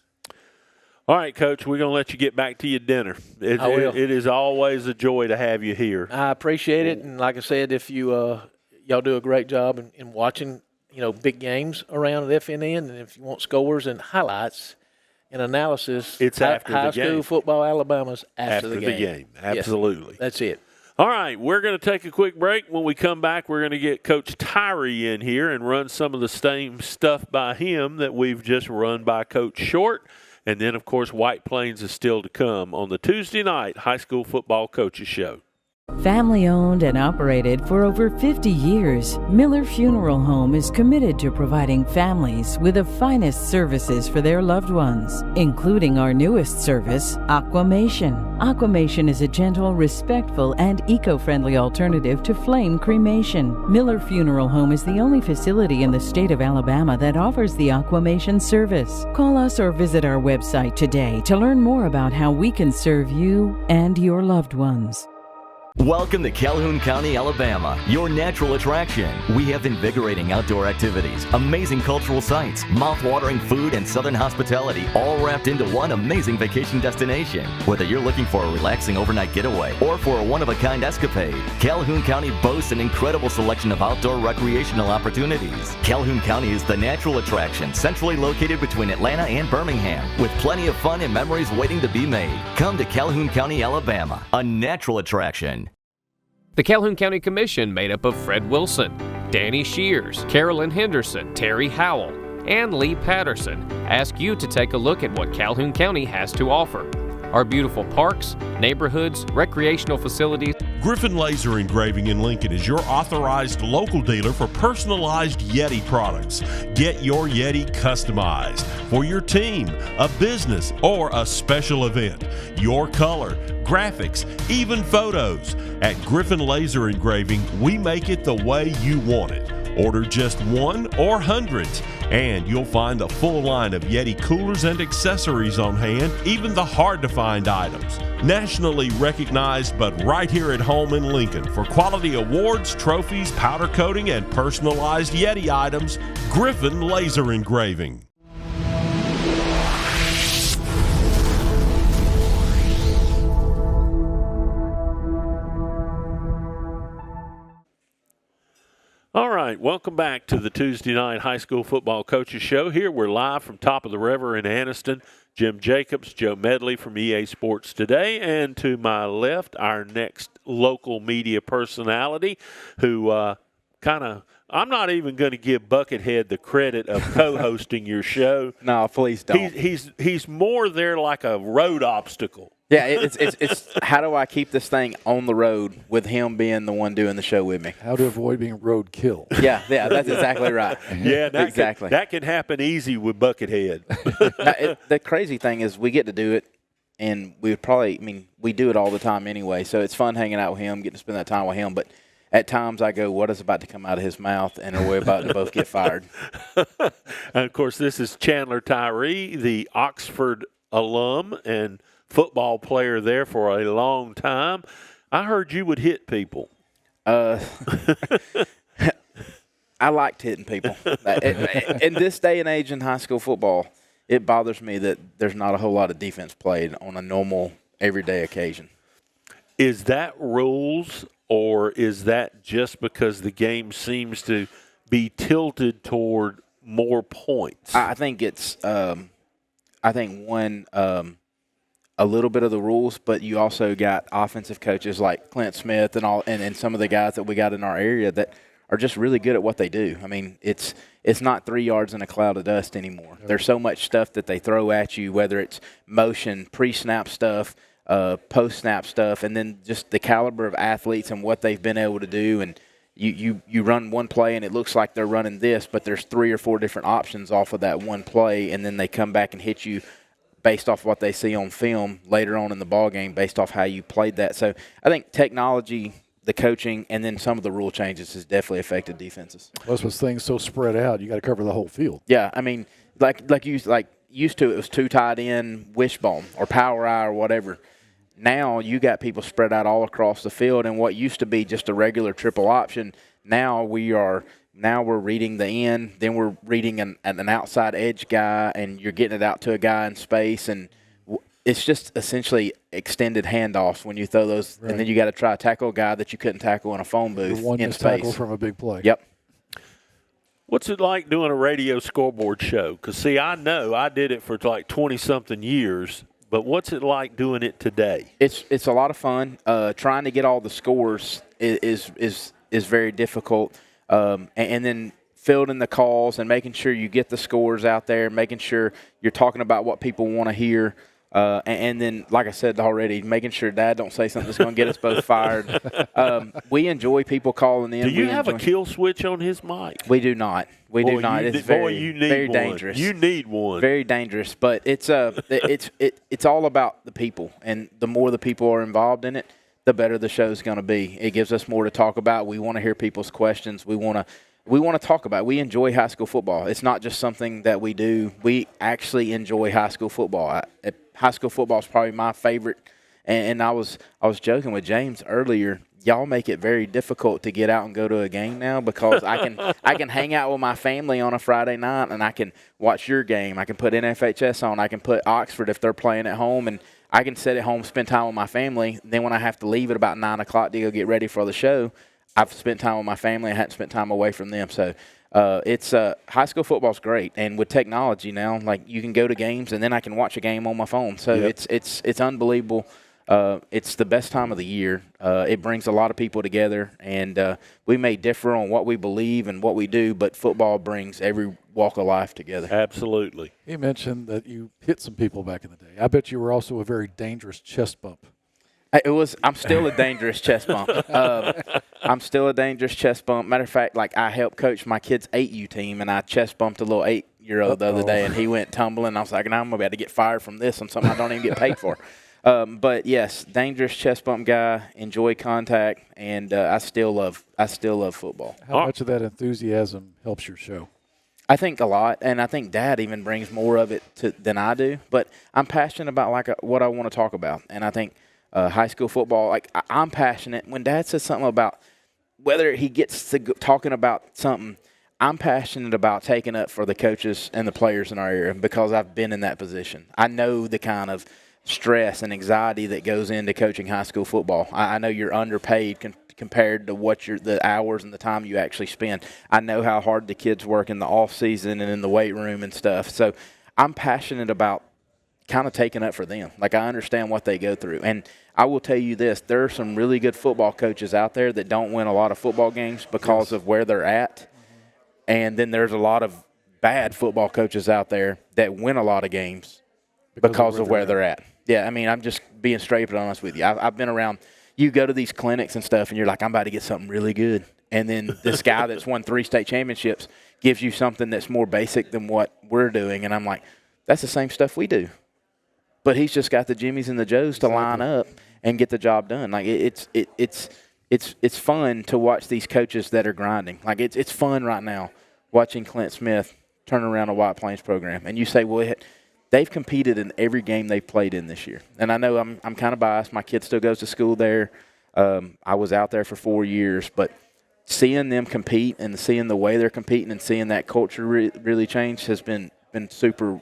All right, Coach, we're going to let you get back to your dinner. It is always a joy to have you here. I appreciate it. And like I said, if y'all do a great job in watching, big games around at FNN, and if you want scores and highlights and analysis, it's after the game. High school football Alabama's after the game. Absolutely. Yes, that's it. All right, we're going to take a quick break. When we come back, we're going to get Coach Tyree in here and run some of the same stuff by him that we've just run by Coach Shortt. And then, of course, White Plains is still to come on the Tuesday night high school football coaches show. Family owned and operated for over 50 years, Miller Funeral Home is committed to providing families with the finest services for their loved ones, including our newest service, Aquamation. Aquamation is a gentle, respectful, and eco-friendly alternative to flame cremation. Miller Funeral Home is the only facility in the state of Alabama that offers the Aquamation service. Call us or visit our website today to learn more about how we can serve you and your loved ones. Welcome to Calhoun County, Alabama, your natural attraction. We have invigorating outdoor activities, amazing cultural sites, mouth-watering food, and southern hospitality, all wrapped into one amazing vacation destination. Whether you're looking for a relaxing overnight getaway or for a one-of-a-kind escapade, Calhoun County boasts an incredible selection of outdoor recreational opportunities. Calhoun County is the natural attraction, centrally located between Atlanta and Birmingham, with plenty of fun and memories waiting to be made. Come to Calhoun County, Alabama, a natural attraction. The Calhoun County Commission, made up of Fred Wilson, Danny Shears, Carolyn Henderson, Terry Howell, and Lee Patterson, ask you to take a look at what Calhoun County has to offer. Our beautiful parks, neighborhoods, recreational facilities. Griffin Laser Engraving in Lincoln is your authorized local dealer for personalized Yeti products. Get your Yeti customized for your team, a business, or a special event. Your color, graphics, even photos. At Griffin Laser Engraving, we make it the way you want it. Order just one or hundreds, and you'll find a full line of Yeti coolers and accessories on hand, even the hard-to-find items. Nationally recognized, but right here at home in Lincoln for quality awards, trophies, powder coating, and personalized Yeti items, Griffin Laser Engraving. All right, welcome back to the Tuesday night high school football coaches show. Here we're live from Top of the River in Anniston. Jim Jacobs, Joe Medley from EA Sports Today, and to my left, our next local media personality who I'm not even going to give Buckethead the credit of co-hosting your show. No, please don't. He's more there like a road obstacle. Yeah, it's how do I keep this thing on the road with him being the one doing the show with me? How to avoid being roadkill. Yeah, that's exactly right. Yeah, exactly. That can happen easy with Buckethead. Now, the crazy thing is we get to do it, and we do it all the time anyway, so it's fun hanging out with him, getting to spend that time with him, but at times I go, what is about to come out of his mouth, and we're about to both get fired. And, of course, this is Chandler Tyree, the Oxford alum and football player there for a long time. I heard you would hit people. I liked hitting people. In this day and age in high school football, it bothers me that there's not a whole lot of defense played on a normal, everyday occasion. Is that rules, or is that just because the game seems to be tilted toward more points? I think it's a little bit of the rules, but you also got offensive coaches like Clint Smith and some of the guys that we got in our area that are just really good at what they do. I mean, it's not 3 yards in a cloud of dust anymore. There's so much stuff that they throw at you, whether it's motion, pre-snap stuff, post-snap stuff, and then just the caliber of athletes and what they've been able to do. And you run one play and it looks like they're running this, but there's 3 or 4 different options off of that one play, and then they come back and hit you based off what they see on film later on in the ball game, based off how you played that. So I think technology, the coaching, and then some of the rule changes has definitely affected defenses. Plus, with things so spread out, you got to cover the whole field. Yeah, I mean, like used to, it was 2 tight end wishbone or power eye or whatever. Now you got people spread out all across the field, and what used to be just a regular triple option, now we're reading the end, then we're reading an outside edge guy, and you're getting it out to a guy in space, and it's just essentially extended handoffs when you throw those, right. And then you got to try to tackle a guy that you couldn't tackle in a phone booth one in missed space. Tackle from a big play. Yep. What's it like doing a radio scoreboard show? Because, see, I know I did it for like 20-something years, But what's it like doing it today? It's a lot of fun. Trying to get all the scores is very difficult, and then fielding the calls and making sure you get the scores out there, making sure you're talking about what people want to hear. And then, like I said already, making sure Dad don't say something that's going to get us both fired. We enjoy people calling in. Do you have a kill switch on his mic? We do not. We do not. It's very dangerous. You need one. Very dangerous. But it's all about the people, and the more the people are involved in it, the better the show's going to be. It gives us more to talk about. We want to hear people's questions. We want to talk about it. We enjoy high school football. It's not just something that we do. We actually enjoy high school football. High school football is probably my favorite. And I was joking with James earlier. Y'all make it very difficult to get out and go to a game now because I can hang out with my family on a Friday night and I can watch your game. I can put NFHS on. I can put Oxford if they're playing at home, and I can sit at home, spend time with my family. Then when I have to leave at about 9 o'clock to go get ready for the show, I've spent time with my family. I hadn't spent time away from them. So it's high school football's great, and with technology now, like you can go to games and then I can watch a game on my phone. So it's unbelievable. It's the best time of the year. It brings a lot of people together, and we may differ on what we believe and what we do, but football brings every walk of life together. Absolutely. He mentioned that you hit some people back in the day. I bet you were also a very dangerous chest bump. I'm still a dangerous chest bump. I'm still a dangerous chest bump. Matter of fact, like I helped coach my kid's 8U team, and I chest bumped a little 8-year-old the other day, and he went tumbling. I was like, now I'm about to get fired from this on something I don't even get paid for. But yes, dangerous chest bump guy. Enjoy contact, and I still love football. How much of that enthusiasm helps your show? I think a lot, and I think Dad even brings more of it than I do. But I'm passionate about what I want to talk about, and I think high school football. Like I'm passionate. When Dad says something about whether he gets to talking about something, I'm passionate about taking up for the coaches and the players in our area because I've been in that position. I know the kind of stress and anxiety that goes into coaching high school football. I know you're underpaid compared to what the hours and the time you actually spend. I know how hard the kids work in the off season and in the weight room and stuff. So I'm passionate about kind of taking up for them. Like I understand what they go through. And I will tell you this, there are some really good football coaches out there that don't win a lot of football games because of where they're at. And then there's a lot of bad football coaches out there that win a lot of games because of where they're at. Yeah, I mean, I'm just being straight up honest with you. I've been around. You go to these clinics and stuff, and you're like, I'm about to get something really good. And then this guy that's won 3 state championships gives you something that's more basic than what we're doing. And I'm like, that's the same stuff we do. But he's just got the Jimmies and the Joes to line up and get the job done. Like it's fun to watch these coaches that are grinding. Like it's fun right now watching Clint Smith turn around a White Plains program. And you say, well, they've competed in every game they've played in this year. And I know I'm kind of biased. My kid still goes to school there. I was out there for 4 years. But seeing them compete and seeing the way they're competing and seeing that culture really change has been super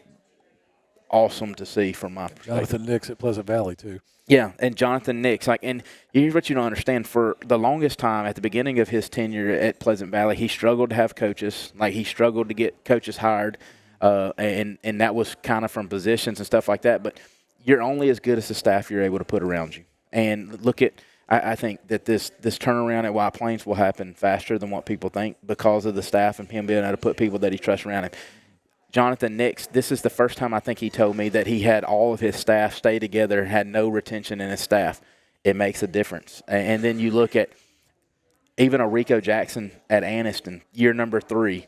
awesome to see from my perspective. Jonathan Nix at Pleasant Valley, too. Yeah, and Jonathan Nix. And here's what you don't understand. For the longest time, at the beginning of his tenure at Pleasant Valley, he struggled to have coaches. Like, he struggled to get coaches hired. And that was kind of from positions and stuff like that. But you're only as good as the staff you're able to put around you. And look at, I think that this turnaround at White Plains will happen faster than what people think because of the staff and him being able to put people that he trusts around him. Jonathan Nix, this is the first time I think he told me that he had all of his staff stay together, had no retention in his staff. It makes a difference. And then you look at even a Rico Jackson at Anniston, year number 3.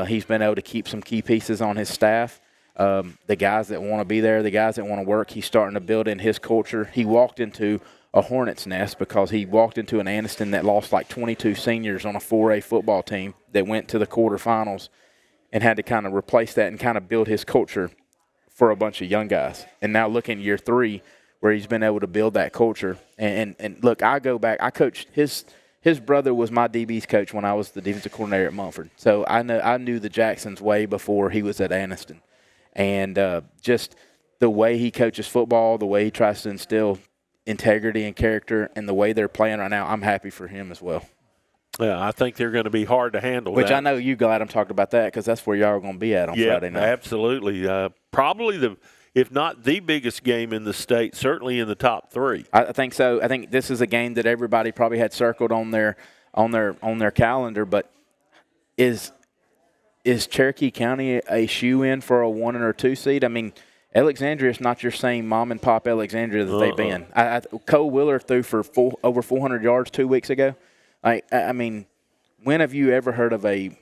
He's been able to keep some key pieces on his staff. The guys that want to be there, the guys that want to work, he's starting to build in his culture. He walked into a hornet's nest because he walked into an Anniston that lost like 22 seniors on a 4A football team that went to the quarterfinals and had to kind of replace that and kind of build his culture for a bunch of young guys. And now look in year 3 where he's been able to build that culture. And look, I go back. I coached his brother was my DB's coach when I was the defensive coordinator at Mumford. So I knew the Jacksons way before he was at Anniston. And just the way he coaches football, the way he tries to instill integrity and character, and the way they're playing right now, I'm happy for him as well. Yeah, I think they're going to be hard to handle. Which I know you glad I'm talking about that because that's where y'all are going to be at on Friday night. Absolutely. Probably if not the biggest game in the state, certainly in the top 3. I think so. I think this is a game that everybody probably had circled on their calendar. But is Cherokee County a shoe-in for a 1 or 2 seed? I mean, Alexandria is not your same mom-and-pop Alexandria that they've been. Cole Wheeler threw for over 400 yards 2 weeks ago. I mean, when have you ever heard of a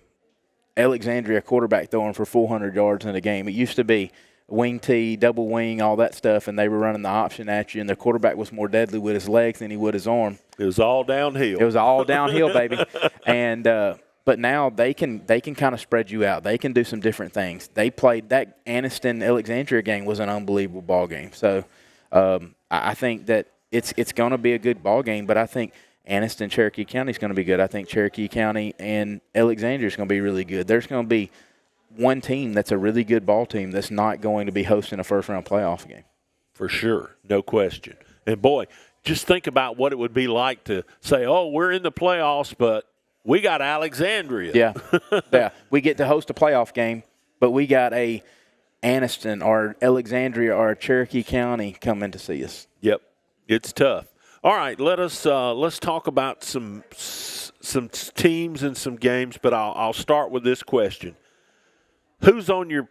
Alexandria quarterback throwing for 400 yards in a game? It used to be wing tee, double wing, all that stuff, and they were running the option at you, and the quarterback was more deadly with his legs than he would his arm. It was all downhill. It was all downhill, baby. And but now they can kind of spread you out. They can do some different things. They played that Anniston-Alexandria game was an unbelievable ball game. So I think that it's going to be a good ball game, but I think Anniston-Cherokee County is going to be good. I think Cherokee County and Alexandria is going to be really good. There's going to be one team that's a really good ball team that's not going to be hosting a first-round playoff game. For sure, no question. And, boy, just think about what it would be like to say, oh, we're in the playoffs, but we got Alexandria. Yeah. We get to host a playoff game, but we got a Anniston or Alexandria or Cherokee County coming to see us. Yep, it's tough. All right, let's talk about some teams and some games, but I'll start with this question. Who's on your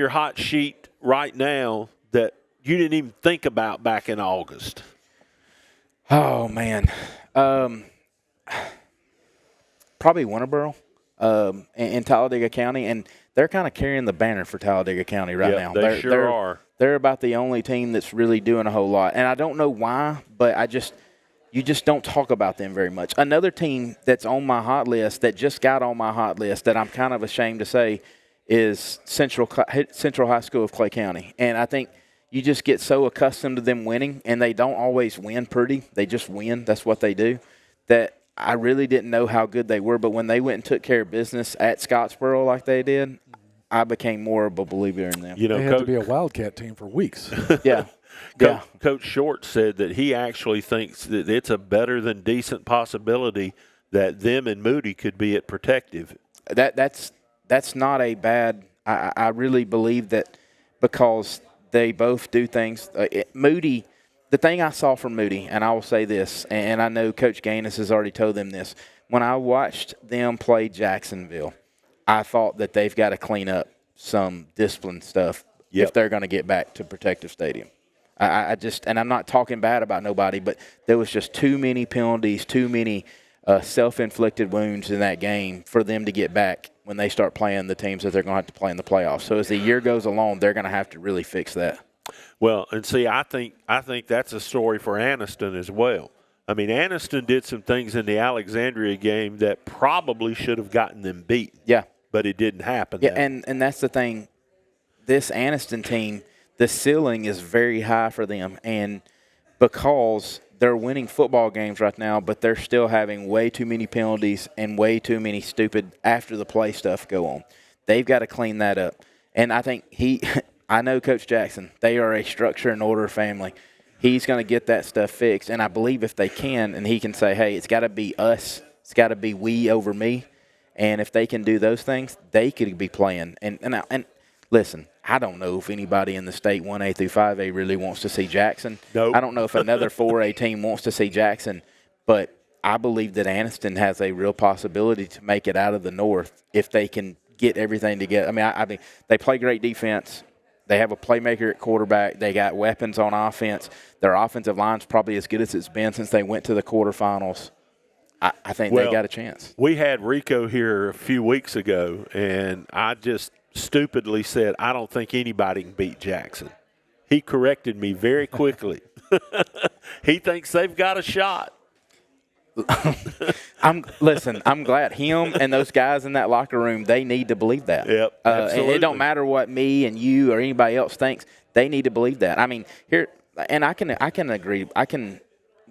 hot sheet right now that you didn't even think about back in August? Oh man, probably Winterboro in Talladega County, and they're kind of carrying the banner for Talladega County right now. They sure are. They're about the only team that's really doing a whole lot, and I don't know why, but you just don't talk about them very much. Another team that's on my hot list that just got on my hot list that I'm kind of ashamed to say is Central High School of Clay County, and I think you just get so accustomed to them winning, and they don't always win pretty. They just win. That's what they do. That I really didn't know how good they were, but when they went and took care of business at Scottsboro like they did, I became more of a believer in them. You know, they had to be a Wildcat team for weeks. Yeah. Coach Shortt said that he actually thinks that it's a better than decent possibility that them and Moody could be at Protective. That's not a bad – I really believe that because they both do things Moody – the thing I saw from Moody, and I will say this, and I know Coach Gaines has already told them this, when I watched them play Jacksonville, I thought that they've got to clean up some discipline stuff if they're going to get back to Protective Stadium. I just – and I'm not talking bad about nobody, but there was just too many penalties, too many self-inflicted wounds in that game for them to get back when they start playing the teams that they're going to have to play in the playoffs. So as the year goes along, they're going to have to really fix that. Well, and see, I think that's a story for Anniston as well. I mean, Anniston did some things in the Alexandria game that probably should have gotten them beat. Yeah. But it didn't happen. Yeah, and that's the thing. This Anniston team, the ceiling is very high for them, and because they're winning football games right now, but they're still having way too many penalties and way too many stupid after-the-play stuff go on. They've got to clean that up. And I think I know Coach Jackson. They are a structure and order family. He's going to get that stuff fixed, and I believe if they can, and he can say, hey, it's got to be us. It's got to be we over me. And if they can do those things, they could be playing. And listen, I don't know if anybody in the state 1A through 5A really wants to see Jackson. Nope. I don't know if another 4A team wants to see Jackson, but I believe that Anniston has a real possibility to make it out of the North if they can get everything together. I mean, they play great defense. They have a playmaker at quarterback. They got weapons on offense. Their offensive line's probably as good as it's been since they went to the quarterfinals. I think they got a chance. We had Rico here a few weeks ago, and I just stupidly said, I don't think anybody can beat Jackson. He corrected me very quickly. He thinks they've got a shot. I'm glad him and those guys in that locker room, they need to believe that. Yep, absolutely. And it don't matter what me and you or anybody else thinks. They need to believe that. I mean, here, and I can agree.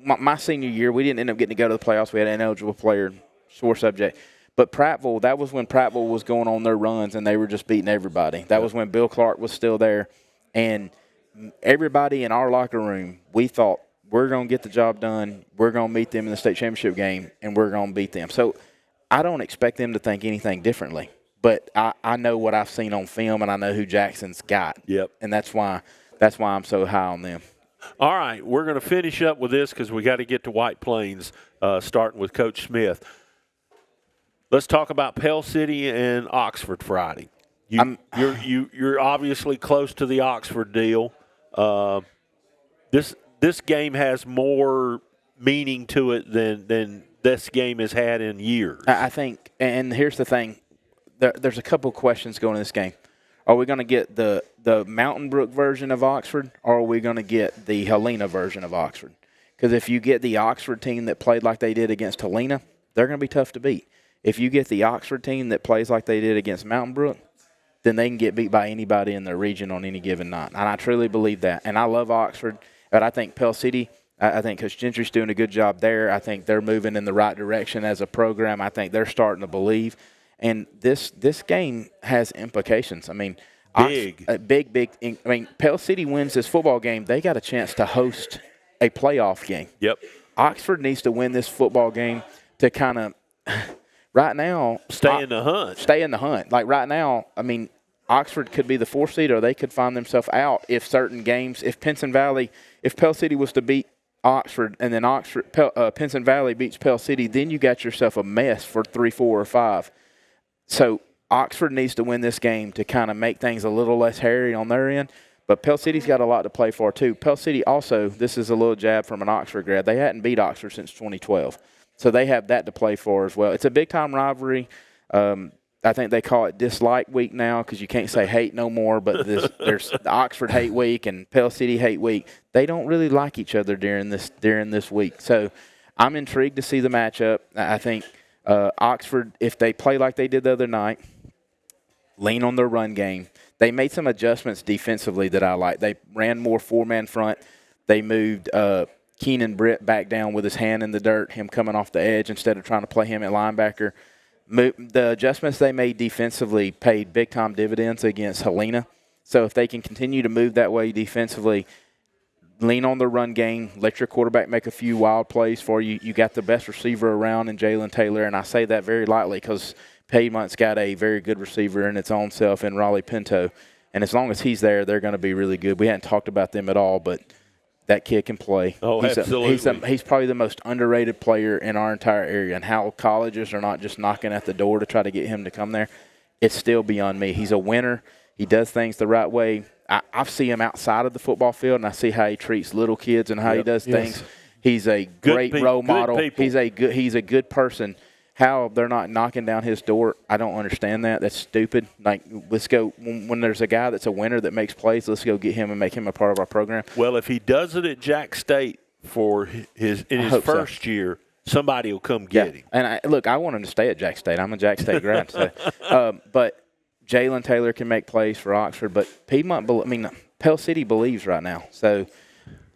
My senior year, we didn't end up getting to go to the playoffs. We had an ineligible player, sore subject. But Prattville, that was when Prattville was going on their runs and they were just beating everybody. That was when Bill Clark was still there. And everybody in our locker room, we thought, we're going to get the job done. We're going to meet them in the state championship game, and we're going to beat them. So I don't expect them to think anything differently. but I know what I've seen on film, and I know who Jackson's got. Yep. And that's why I'm so high on them. All right, we're going to finish up with this because we got to get to White Plains, starting with Coach Smith. Let's talk about Pell City and Oxford Friday. You're obviously close to the Oxford deal. This game has more meaning to it than this game has had in years. I think, and here's the thing, there's a couple questions going in this game. Are we going to get the Mountain Brook version of Oxford, or are we going to get the Helena version of Oxford? Because if you get the Oxford team that played like they did against Helena, they're going to be tough to beat. If you get the Oxford team that plays like they did against Mountain Brook, then they can get beat by anybody in their region on any given night. And I truly believe that. And I love Oxford, but I think Pell City, I think Coach Gentry's doing a good job there. I think they're moving in the right direction as a program. I think they're starting to believe. And this game has implications. I mean, big. I mean, Pell City wins this football game, they got a chance to host a playoff game. Yep. Oxford needs to win this football game to kind of right now stay in the hunt. Stay in the hunt. Like right now, I mean, Oxford could be the 4th seed, or they could find themselves out if certain games. If Pell City was to beat Oxford, and then Pinson Valley beats Pell City, then you got yourself a mess for 3, 4, or 5. So Oxford needs to win this game to kind of make things a little less hairy on their end. But Pell City's got a lot to play for, too. Pell City also, this is a little jab from an Oxford grad, they hadn't beat Oxford since 2012. So they have that to play for as well. It's a big-time rivalry. I think they call it dislike week now because you can't say hate no more, but there's the Oxford hate week and Pell City hate week. They don't really like each other during this week. So I'm intrigued to see the matchup. I think Oxford, if they play like they did the other night, lean on their run game. They made some adjustments defensively that I like. They ran more 4-man front. They moved Keenan Britt back down with his hand in the dirt, him coming off the edge instead of trying to play him at linebacker. The adjustments they made defensively paid big-time dividends against Helena. So if they can continue to move that way defensively, lean on the run game, let your quarterback make a few wild plays for you. You got the best receiver around in Jalen Taylor, and I say that very lightly because Paymont's got a very good receiver in its own self in Raleigh Pinto. And as long as he's there, they're going to be really good. We hadn't talked about them at all, but that kid can play. Oh, absolutely. He's probably the most underrated player in our entire area, and how colleges are not just knocking at the door to try to get him to come there, it's still beyond me. He's a winner. He does things the right way. I see him outside of the football field, and I see how he treats little kids and how he does things. He's a great role model. He's a good person. How they're not knocking down his door, I don't understand that. That's stupid. Like, let's go when there's a guy that's a winner that makes plays, let's go get him and make him a part of our program. Well, if he does it at Jack State for his first year, somebody will come get him. And I want him to stay at Jack State. I'm a Jack State grad. So, but Jalen Taylor can make plays for Oxford. But Pell City believes right now. So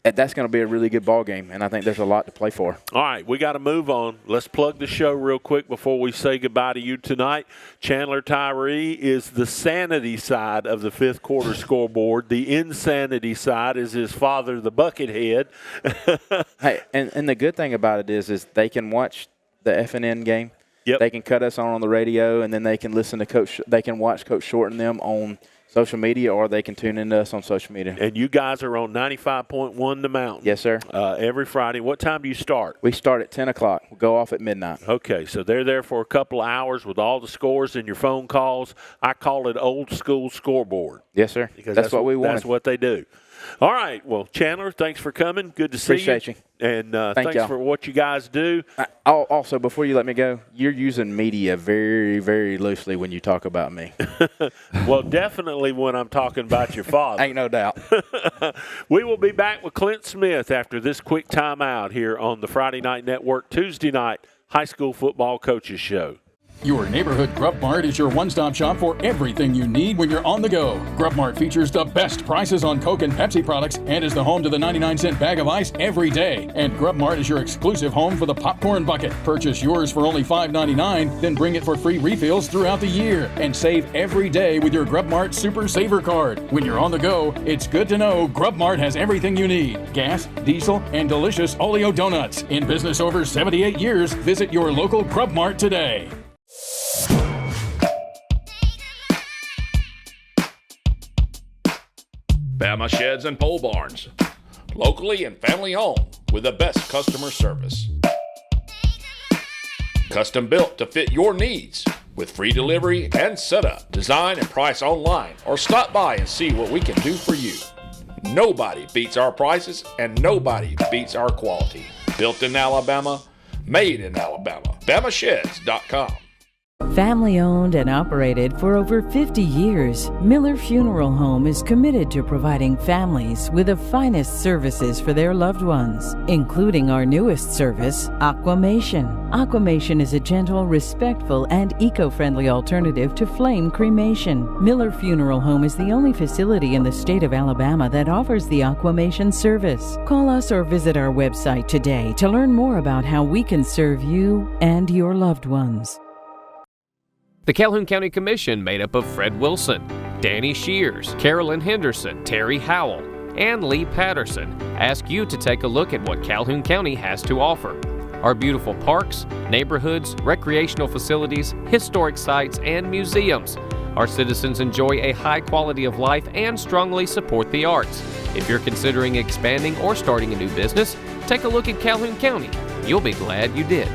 that's going to be a really good ball game, and I think there's a lot to play for. All right, we got to move on. Let's plug the show real quick before we say goodbye to you tonight. Chandler Tyree is the sanity side of the fifth quarter scoreboard. The insanity side is his father, the Buckethead. Hey, and the good thing about it is they can watch the FNN game. Yep. They can cut us on the radio, and then they can listen to Coach. They can watch Coach Shortt and them on social media, or they can tune into us on social media. And you guys are on 95.1 The Mountain. Yes, sir. Every Friday. What time do you start? We start at 10 o'clock. We'll go off at midnight. Okay, so they're there for a couple of hours with all the scores and your phone calls. I call it old school scoreboard. Yes, sir. Because that's what we want. That's what they do. All right. Well, Chandler, thanks for coming. Good to see you. Appreciate you. And Thank thanks for what you guys do. Also, before you let me go, you're using media very, very loosely when you talk about me. Well, definitely when I'm talking about your father. Ain't no doubt. We will be back with Clint Smith after this quick timeout here on the Friday Night Network, Tuesday night high school football coaches show. Your neighborhood Grub Mart is your one-stop shop for everything you need when you're on the go. Grub Mart features the best prices on Coke and Pepsi products and is the home to the 99-cent bag of ice every day. And Grub Mart is your exclusive home for the popcorn bucket. Purchase yours for only $5.99, then bring it for free refills throughout the year. And save every day with your Grub Mart Super Saver Card. When you're on the go, it's good to know Grub Mart has everything you need. Gas, diesel, and delicious Oleo donuts. In business over 78 years, visit your local Grub Mart today. Bama Sheds and Pole Barns. Locally and family owned with the best customer service. Custom built to fit your needs with free delivery and setup. Design and price online or stop by and see what we can do for you. Nobody beats our prices and nobody beats our quality. Built in Alabama, made in Alabama. BamaSheds.com. Family owned and operated for over 50 years, Miller Funeral Home is committed to providing families with the finest services for their loved ones, including our newest service, Aquamation. Aquamation is a gentle, respectful, and eco-friendly alternative to flame cremation. Miller Funeral Home is the only facility in the state of Alabama that offers the Aquamation service. Call us or visit our website today to learn more about how we can serve you and your loved ones. The Calhoun County Commission, made up of Fred Wilson, Danny Shears, Carolyn Henderson, Terry Howell, and Lee Patterson, ask you to take a look at what Calhoun County has to offer. Our beautiful parks, neighborhoods, recreational facilities, historic sites, and museums. Our citizens enjoy a high quality of life and strongly support the arts. If you're considering expanding or starting a new business, take a look at Calhoun County. You'll be glad you did.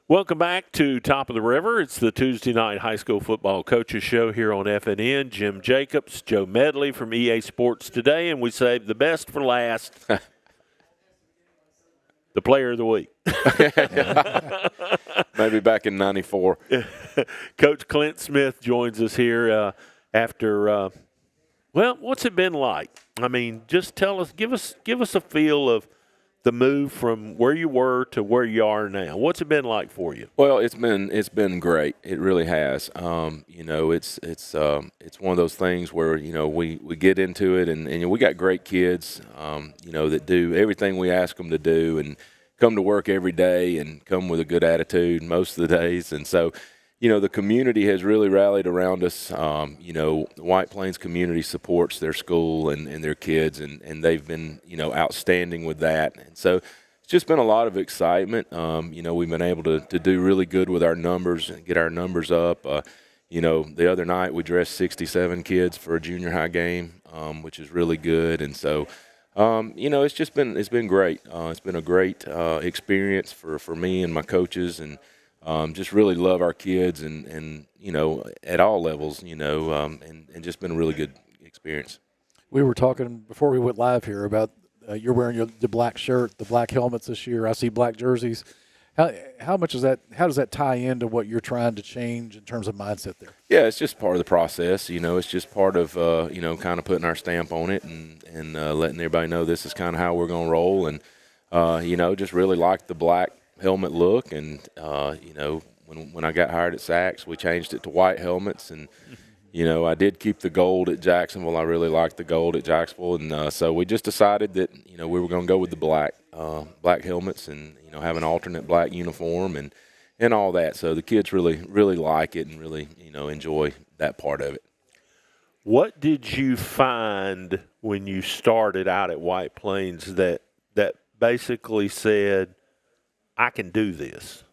Welcome back to Top of the River. It's the Tuesday night high school football coaches show here on FNN. Jim Jacobs, Joe Medley from EA Sports Today, and we saved the best for last. The player of the week. Maybe back in '94. Coach Clint Smith joins us here after, what's it been like? I mean, just tell us, give us a feel of the move from where you were to where you are now. What's it been like for you? Well, it's been great. It really has. It's one of those things where we get into it and we got great kids, that do everything we ask them to do and come to work every day and come with a good attitude most of the days. And so, the community has really rallied around us. The White Plains community supports their school and their kids, and they've been, outstanding with that. And so it's just been a lot of excitement. We've been able to do really good with our numbers and get our numbers up. The other night we dressed 67 kids for a junior high game, which is really good. And so, it's been great. It's been a great experience for me and my coaches, and just really love our kids and at all levels, and just been a really good experience. We were talking before we went live here about you're wearing the black shirt, the black helmets this year. I see black jerseys. How much is that? How does that tie into what you're trying to change in terms of mindset there? Yeah, it's just part of the process. It's just part of kind of putting our stamp on it and letting everybody know this is kind of how we're going to roll. And just really like the black helmet look, and when I got hired at Saks, we changed it to white helmets, and I did keep the gold at Jacksonville. I really liked the gold at Jacksonville, and so we just decided that we were going to go with the black helmets and have an alternate black uniform and all that. So the kids really like it and really enjoy that part of it. What did you find when you started out at White Plains that basically said, I can do this?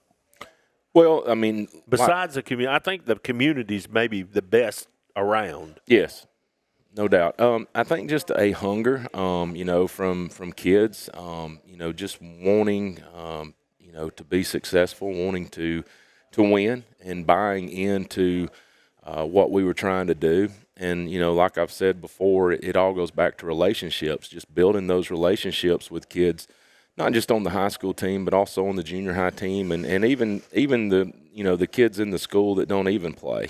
Well, I mean, besides the community, I think the community's maybe the best around. Yes, no doubt. I think just a hunger, from kids, just wanting, to be successful, wanting to win, and buying into what we were trying to do. And like I've said before, it all goes back to relationships. Just building those relationships with kids. Not just on the high school team, but also on the junior high team, and even the the kids in the school that don't even play.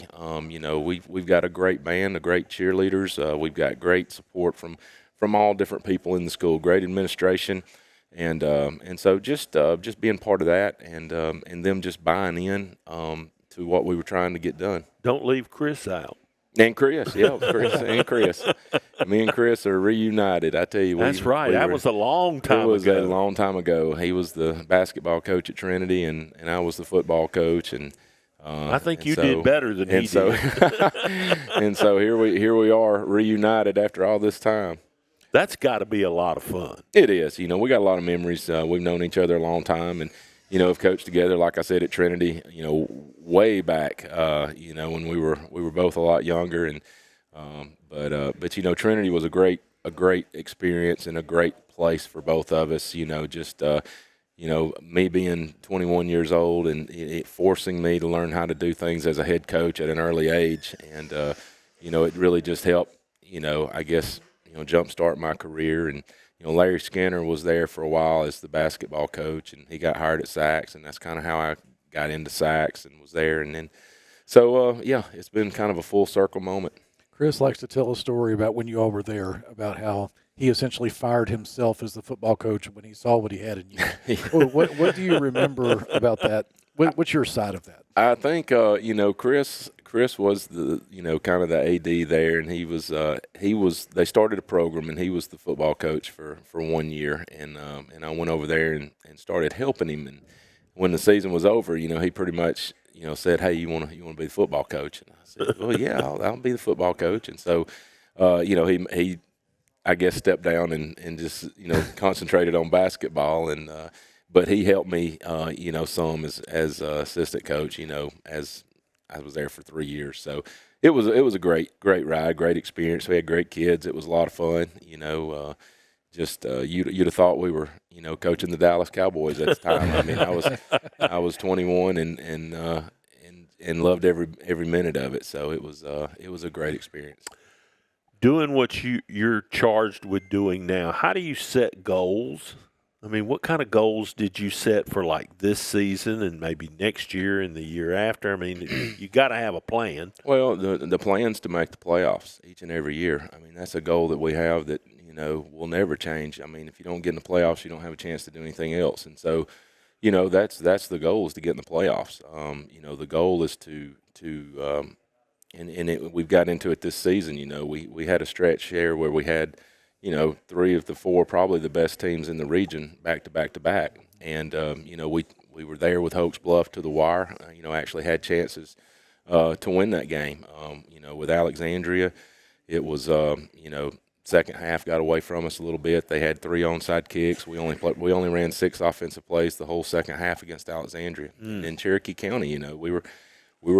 We've got a great band, a great cheerleaders. We've got great support from all different people in the school, great administration, and so just being part of that, and them just buying in to what we were trying to get done. Don't leave Chris out. And Chris, yeah, Chris. Me and Chris are reunited. I tell you, that's right. That was a long time ago. It was a long time ago. He was the basketball coach at Trinity, and I was the football coach. And I think you did better than he did. And so here we are reunited after all this time. That's got to be a lot of fun. It is. We got a lot of memories. We've known each other a long time, and have coached together, like I said, at Trinity, way back, when we were both a lot younger. And but Trinity was a great experience and a great place for both of us. Me being 21 years old and it forcing me to learn how to do things as a head coach at an early age. And, it really just helped, jumpstart my career. And, Larry Skinner was there for a while as the basketball coach, and he got hired at Sachs, and that's kind of how I got into Sachs and was there. And then, it's been kind of a full circle moment. Chris likes to tell a story about when you all were there, about how he essentially fired himself as the football coach when he saw what he had in you. What do you remember about that? What's your side of that? I think, Chris was the, kind of the AD there, and he was, they started a program, and he was the football coach for 1 year. And I went over there and started helping him. And when the season was over, he pretty much, said, "Hey, you want to be the football coach?" And I said, "Well, yeah, I'll be the football coach." And so, he I guess stepped down and just concentrated on basketball. And but he helped me some as assistant coach. As I was there for 3 years, so it was a great ride, great experience. We had great kids. It was a lot of fun. You'd have thought we were coaching the Dallas Cowboys at the time. I mean, I was 21 and loved every minute of it. So it was a great experience. Doing what you're charged with doing now, how do you set goals? I mean, what kind of goals did you set for like this season and maybe next year and the year after? I mean, you got to have a plan. Well, the plan's to make the playoffs each and every year. I mean, that's a goal that we have that will never change. I mean, if you don't get in the playoffs, you don't have a chance to do anything else. And so, that's the goal, is to get in the playoffs. The goal is to we've got into it this season. We had a stretch here where we had, 3 of the 4 probably the best teams in the region back to back to back. And, we were there with Hoax Bluff to the wire, actually had chances to win that game. With Alexandria, it was, second half got away from us a little bit. They had 3 onside kicks. We only ran 6 offensive plays the whole second half against Alexandria. In Cherokee County, we were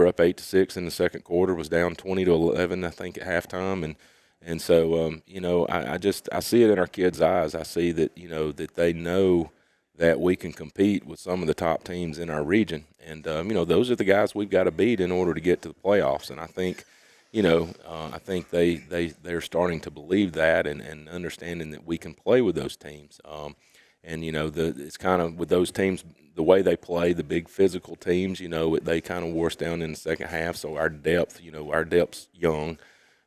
up 8-6 in the second quarter, was down 20-11, I think, at halftime. And so, I see it in our kids' eyes. I see that, that they know that we can compete with some of the top teams in our region. And, those are the guys we've got to beat in order to get to the playoffs. And I think, I think they're starting to believe that and understanding that we can play with those teams. It's kind of with those teams, the way they play, the big physical teams, they kind of wore us down in the second half. So our depth's young.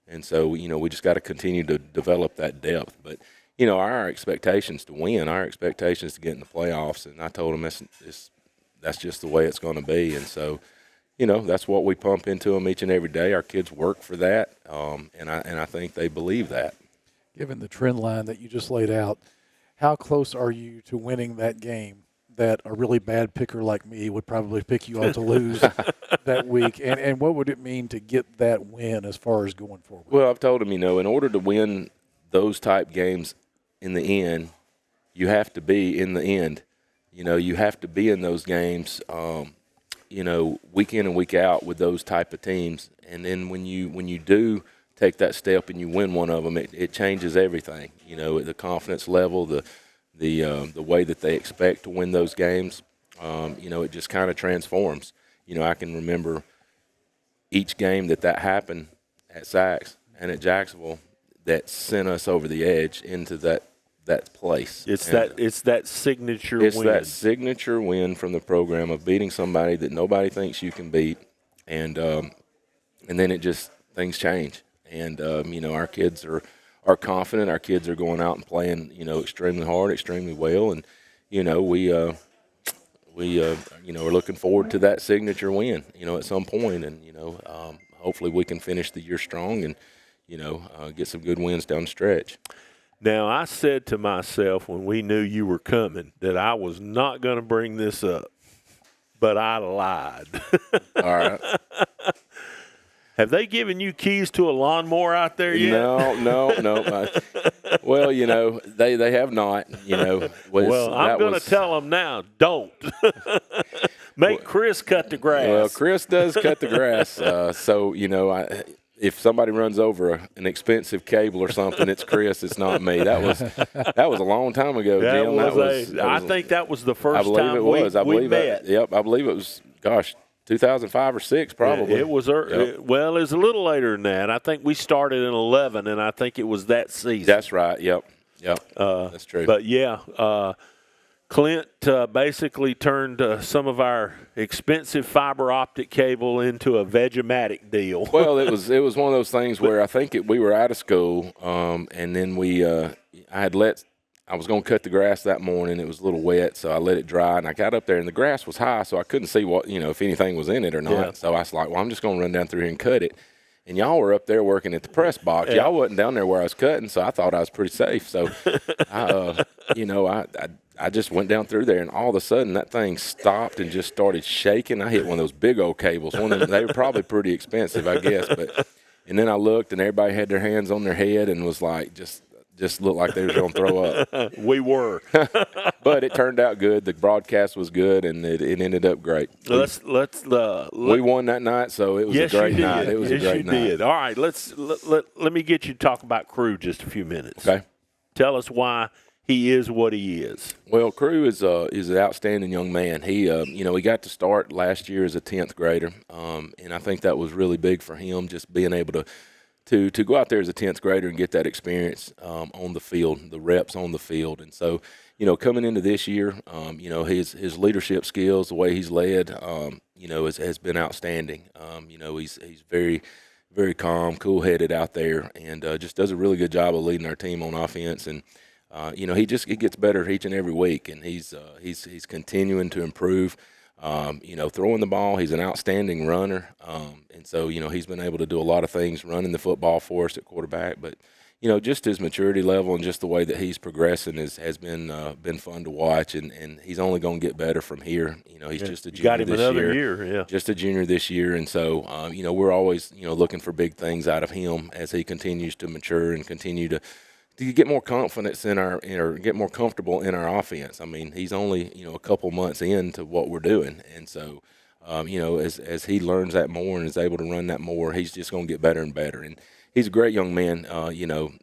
And so, we just got to continue to develop that depth. But, our expectations to win, our expectations to get in the playoffs. And I told them that's just the way it's going to be. And so, that's what we pump into them each and every day. Our kids work for that, and I think they believe that. Given the trend line that you just laid out, how close are you to winning that game that a really bad picker like me would probably pick you out to lose that week? And what would it mean to get that win as far as going forward? Well, I've told them, in order to win those type games in the end, you have to be in the end. You have to be in those games week in and week out with those type of teams. And then when you do take that step and you win one of them, it changes everything. The confidence level, the way that they expect to win those games, it just kind of transforms. I can remember each game that happened at Sachs and at Jacksonville that sent us over the edge into that place. It's that signature win. It's that signature win from the program of beating somebody that nobody thinks you can beat, and then things change. And our kids are confident. Our kids are going out and playing extremely hard, extremely well, and we are looking forward to that signature win at some point, and hopefully we can finish the year strong and get some good wins down the stretch. Now, I said to myself when we knew you were coming that I was not going to bring this up, but I lied. All right. Have they given you keys to a lawnmower out there yet? No. Well, they have not. Well, I'm going to tell them now, don't. Make Chris cut the grass. Well, Chris does cut the grass. If somebody runs over an expensive cable or something, it's Chris. It's not me. That was a long time ago, Jim. I think that was the first time I believe met. I believe it was, 2005 or 6 probably. It was well, it was a little later than that. I think we started in 11, and I think it was that season. That's right. Yep. That's true. But, Clint basically turned some of our expensive fiber optic cable into a Vegematic deal. Well, it was one of those things where I think we were out of school, and then I was going to cut the grass that morning. It was a little wet, so I let it dry, and I got up there, and the grass was high, so I couldn't see what if anything was in it or not. Yeah. So I was like, well, I'm just going to run down through here and cut it. And y'all were up there working at the press box. Yeah. Y'all wasn't down there where I was cutting, so I thought I was pretty safe. So, I just went down through there, and all of a sudden that thing stopped and just started shaking. I hit one of those big old cables. They were probably pretty expensive, I guess. And then I looked, and everybody had their hands on their head and was like, just looked like they were going to throw up. We were. But it turned out good. The broadcast was good, and it ended up great. We won that night, so it was a great night. It was a great night. Yes, you did. All right, let me get you to talk about Crew just a few minutes. Okay. Tell us why he is what he is. Well, Crew is an outstanding young man. He he got to start last year as a 10th grader, and I think that was really big for him, just being able to go out there as a 10th grader and get that experience on the field, the reps on the field. And so, coming into this year, his leadership skills, the way he's led, has been outstanding. He's very, very calm, cool-headed out there, and just does a really good job of leading our team on offense. And he gets better each and every week, and he's continuing to improve. Throwing the ball, he's an outstanding runner, and so he's been able to do a lot of things running the football for us at quarterback. But just his maturity level and just the way that he's progressing has been fun to watch, and he's only going to get better from here. He's just a junior got him this another year, yeah. Just a junior this year, and so we're always looking for big things out of him as he continues to mature and continue to get more confidence or get more comfortable in our offense. I mean, he's only, a couple months into what we're doing. And so, as he learns that more and is able to run that more, he's just going to get better and better. And he's a great young man.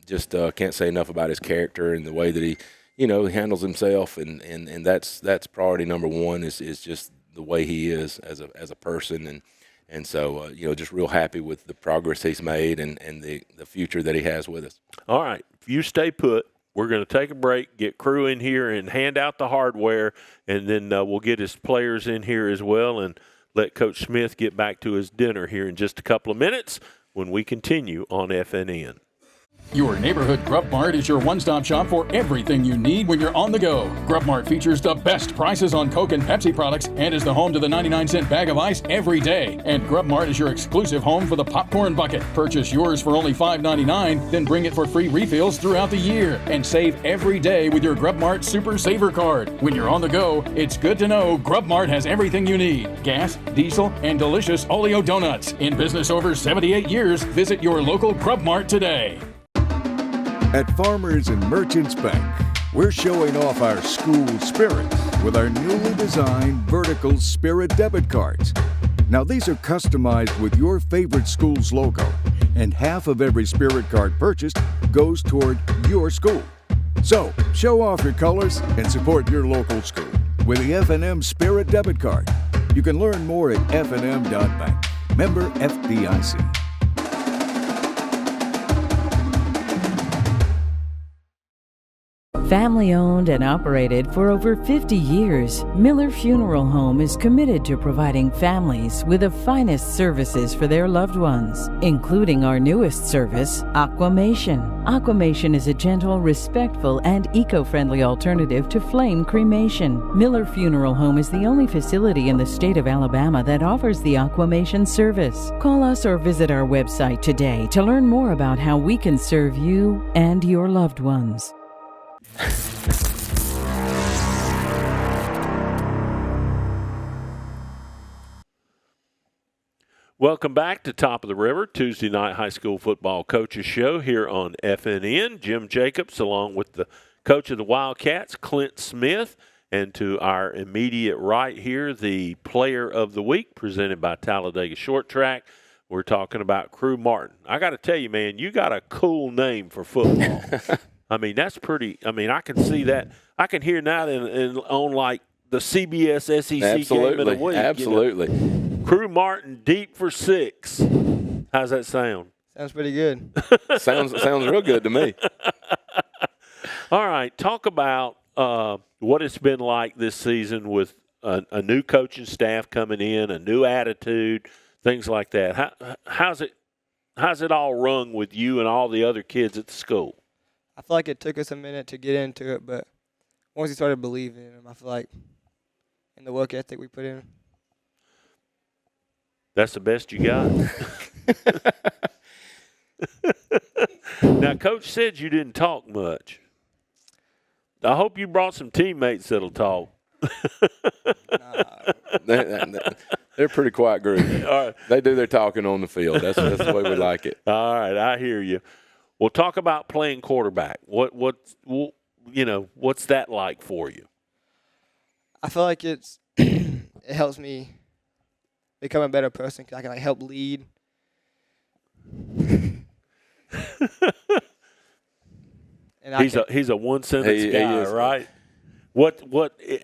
Just can't say enough about his character and the way that he handles himself. And that's priority number one is just the way he is as a person. And so, just real happy with the progress he's made and the future that he has with us. All right. If you stay put, we're going to take a break, get Crew in here and hand out the hardware, and then we'll get his players in here as well and let Coach Smith get back to his dinner here in just a couple of minutes when we continue on FNN. Your neighborhood Grub Mart is your one-stop shop for everything you need when you're on the go. Grub Mart features the best prices on Coke and Pepsi products and is the home to the 99-cent bag of ice every day. And Grub Mart is your exclusive home for the popcorn bucket. Purchase yours for only $5.99, then bring it for free refills throughout the year. And save every day with your Grub Mart Super Saver Card. When you're on the go, it's good to know Grub Mart has everything you need. Gas, diesel, and delicious Oleo donuts. In business over 78 years, visit your local Grub Mart today. At Farmers and Merchants Bank, we're showing off our school spirit with our newly designed vertical Spirit debit cards. Now, these are customized with your favorite school's logo, and half of every Spirit card purchased goes toward your school. So, show off your colors and support your local school with the F&M Spirit debit card. You can learn more at fnm.bank. Member FDIC. Family owned and operated for over 50 years, Miller Funeral Home is committed to providing families with the finest services for their loved ones, including our newest service, Aquamation. Aquamation is a gentle, respectful, and eco-friendly alternative to flame cremation. Miller Funeral Home is the only facility in the state of Alabama that offers the Aquamation service. Call us or visit our website today to learn more about how we can serve you and your loved ones. Welcome back to Top of the River, Tuesday night high school football coaches show here on FNN. Jim Jacobs along with the coach of the Wildcats, Clint Smith, and to our immediate right here, the player of the week presented by Talladega Short Track. We're talking about Crew Martin. I got to tell you, man, you got a cool name for football. I mean, that's pretty – I mean, I can see that. I can hear that on like the CBS SEC game of the week. Absolutely. You know? Crew Martin, deep for 6. How's that sound? Sounds pretty good. sounds real good to me. All right, talk about what it's been like this season with a new coaching staff coming in, a new attitude, things like that. How's it all rung with you and all the other kids at the school? I feel like it took us a minute to get into it, but once we started believing in them, I feel like in the work ethic we put in. That's the best you got. Now, Coach said you didn't talk much. I hope you brought some teammates that'll talk. They're a pretty quiet group. All right. They do their talking on the field. That's the way we like it. All right, I hear you. Well, talk about playing quarterback. What's that like for you? I feel like it helps me become a better person because I can help lead. And he's a one sentence guy, right?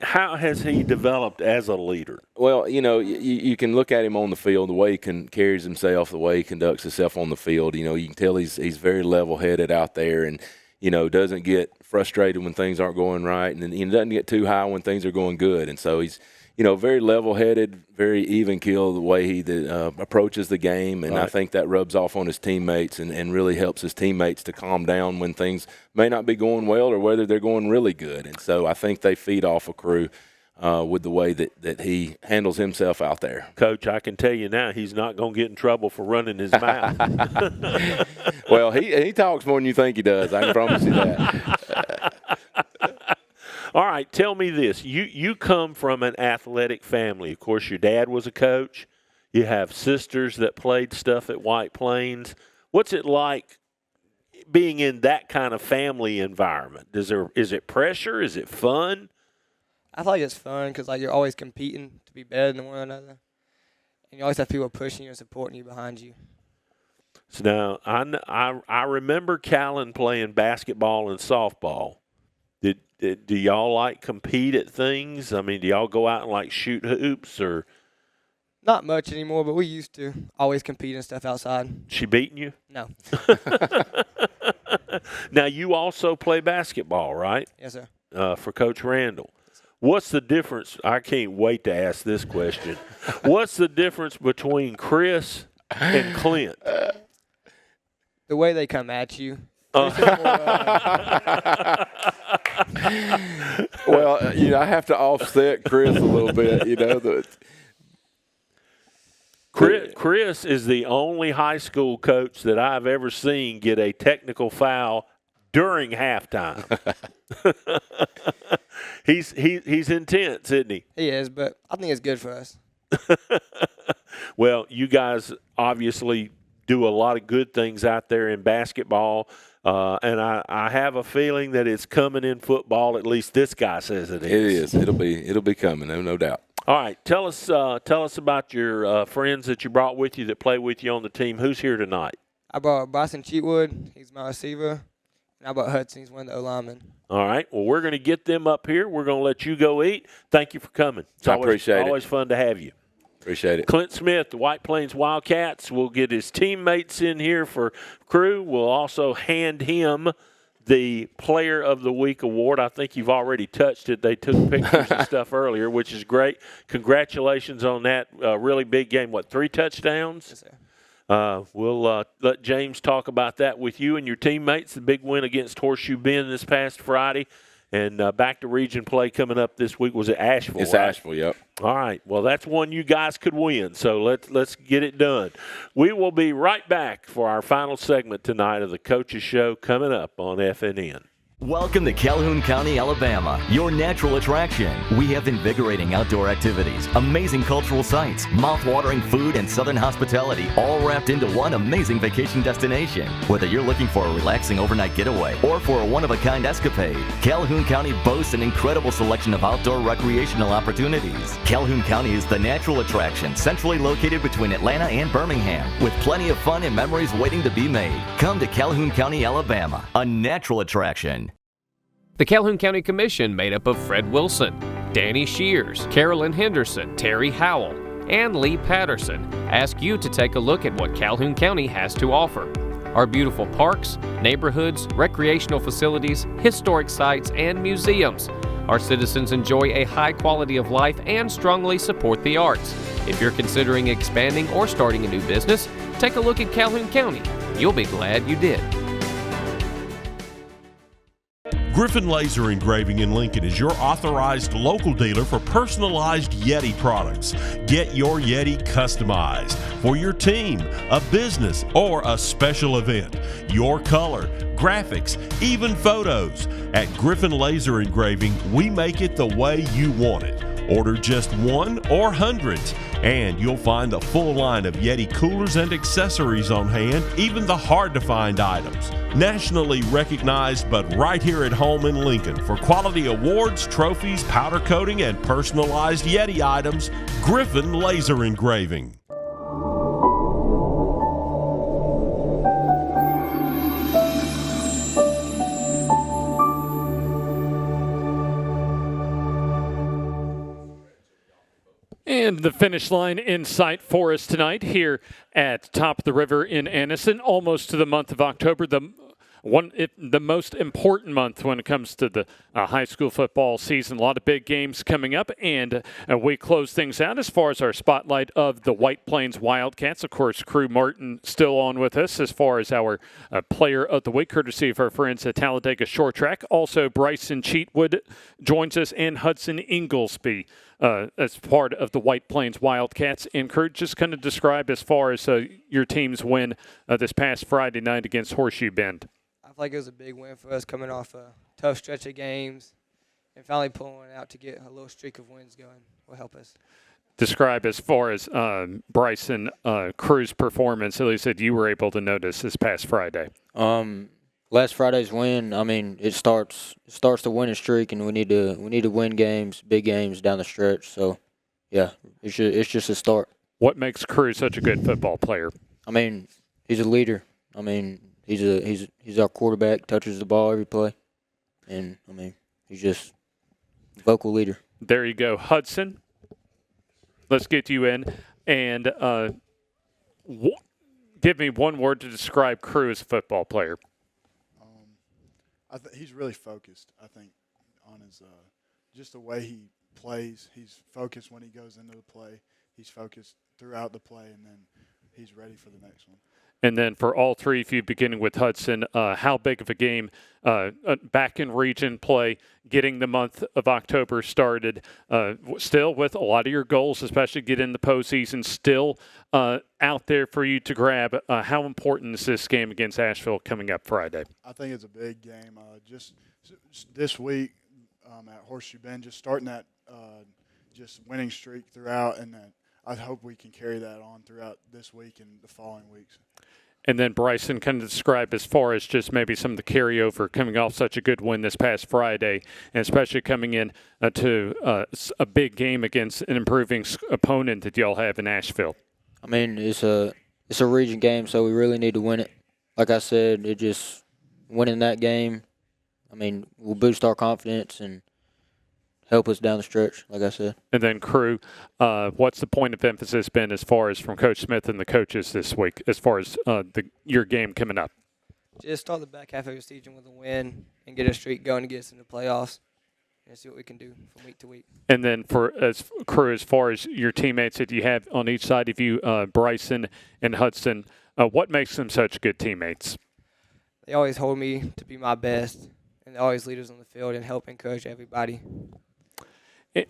How has he developed as a leader? Well, you can look at him on the field, the way he carries himself, the way he conducts himself on the field. You can tell he's very level-headed out there, and doesn't get frustrated when things aren't going right, and then doesn't get too high when things are going good. And so he's very level-headed, very even-keeled the way he approaches the game, and right. I think that rubs off on his teammates and really helps his teammates to calm down when things may not be going well or whether they're going really good. And so I think they feed off a Crew with the way that he handles himself out there. Coach, I can tell you now he's not going to get in trouble for running his mouth. Well, he talks more than you think he does. I can promise you that. All right, tell me this. You come from an athletic family. Of course, your dad was a coach. You have sisters that played stuff at White Plains. What's it like being in that kind of family environment? Is it pressure? Is it fun? I feel like it's fun because you're always competing to be better than one another. And you always have people pushing you and supporting you behind you. So now, I remember Callan playing basketball and softball. Do y'all compete at things? I mean, do y'all go out and shoot hoops or? Not much anymore, but we used to always compete and stuff outside. She beating you? No. Now you also play basketball, right? Yes, sir. For Coach Randall. What's the difference? I can't wait to ask this question. What's the difference between Chris and Clint? The way they come at you. Well, I have to offset Chris a little bit, Chris is the only high school coach that I've ever seen get a technical foul during halftime. He's intense, isn't he? He is, but I think it's good for us. Well, you guys obviously do a lot of good things out there in basketball. And I have a feeling that it's coming in football. At least this guy says it is. It is. It'll be coming. No doubt. All right. Tell us about your friends that you brought with you that play with you on the team. Who's here tonight? I brought Bryson Cheatwood. He's my receiver. And I brought Hudson. He's one of the O-linemen. All right. Well, we're going to get them up here. We're going to let you go eat. Thank you for coming. I appreciate it. Always fun to have you. Appreciate it. Clint Smith, the White Plains Wildcats, will get his teammates in here for Crew. We'll also hand him the Player of the Week award. I think you've already touched it. They took pictures and stuff earlier, which is great. Congratulations on that really big game. 3 touchdowns? Yes, sir. We'll let James talk about that with you and your teammates. The big win against Horseshoe Bend this past Friday. And back to region play coming up this week. Was it Asheville? It's right? Asheville, yep. All right. Well, that's one you guys could win. So let's get it done. We will be right back for our final segment tonight of the Coaches Show coming up on FNN. Welcome to Calhoun County, Alabama, your natural attraction. We have invigorating outdoor activities, amazing cultural sites, mouth-watering food, and southern hospitality, all wrapped into one amazing vacation destination. Whether you're looking for a relaxing overnight getaway or for a one-of-a-kind escapade, Calhoun County boasts an incredible selection of outdoor recreational opportunities. Calhoun County is the natural attraction, centrally located between Atlanta and Birmingham, with plenty of fun and memories waiting to be made. Come to Calhoun County, Alabama, a natural attraction. The Calhoun County Commission, made up of Fred Wilson, Danny Shears, Carolyn Henderson, Terry Howell, and Lee Patterson, ask you to take a look at what Calhoun County has to offer. Our beautiful parks, neighborhoods, recreational facilities, historic sites, and museums. Our citizens enjoy a high quality of life and strongly support the arts. If you're considering expanding or starting a new business, take a look at Calhoun County. You'll be glad you did. Griffin Laser Engraving in Lincoln is your authorized local dealer for personalized Yeti products. Get your Yeti customized for your team, a business, or a special event. Your color, graphics, even photos. At Griffin Laser Engraving, we make it the way you want it. Order just one or hundreds, and you'll find a full line of Yeti coolers and accessories on hand, even the hard-to-find items. Nationally recognized, but right here at home in Lincoln for quality awards, trophies, powder coating, and personalized Yeti items, Griffin Laser Engraving. And the finish line in sight for us tonight here at Top of the River in Anniston, almost to the month of October, the most important month when it comes to the high school football season. A lot of big games coming up, and we close things out as far as our spotlight of the White Plains Wildcats. Of course, Crew Martin still on with us as far as our player of the week, courtesy of our friends at Talladega Short Track. Also, Bryson Cheatwood joins us, and Hudson Inglesby as part of the White Plains Wildcats. And Kurt, just kind of describe as far as your team's win this past Friday night against Horseshoe Bend. I feel like it was a big win for us coming off a tough stretch of games and finally pulling out to get a little streak of wins going will help us. Describe as far as Bryson Crew's performance, at least that you were able to notice this past Friday. Last Friday's win, I mean, it starts the winning streak, and we need to win games, big games down the stretch. So, yeah, it's just a start. What makes Crew such a good football player? I mean, he's a leader. I mean, he's our quarterback, touches the ball every play, and I mean, he's just a vocal leader. There you go, Hudson. Let's get you in, and give me one word to describe Crew as a football player. He's really focused, I think, on his just the way he plays. He's focused when he goes into the play. He's focused throughout the play, and then he's ready for the next one. And then for all three of you, beginning with Hudson, how big of a game back in region play, getting the month of October started, still with a lot of your goals, especially get in the postseason, still out there for you to grab. How important is this game against Asheville coming up Friday? I think it's a big game. Just this week at Horseshoe Bend, just starting that just winning streak throughout, and that I hope we can carry that on throughout this week and the following weeks. And then Bryson, kind of describe as far as just maybe some of the carryover coming off such a good win this past Friday, and especially coming in to a big game against an improving opponent that y'all have in Asheville. I mean, it's a region game, so we really need to win it. Like I said, it just winning that game, I mean, will boost our confidence and help us down the stretch, like I said. And then, Crew, what's the point of emphasis been as far as from Coach Smith and the coaches this week, as far as your game coming up? Just start the back half of the season with a win and get a streak going to get us into the playoffs and see what we can do from week to week. And then for Crew, as far as your teammates that you have on each side of you, Bryson and Hudson, what makes them such good teammates? They always hold me to be my best, and they always lead us on the field and help encourage everybody.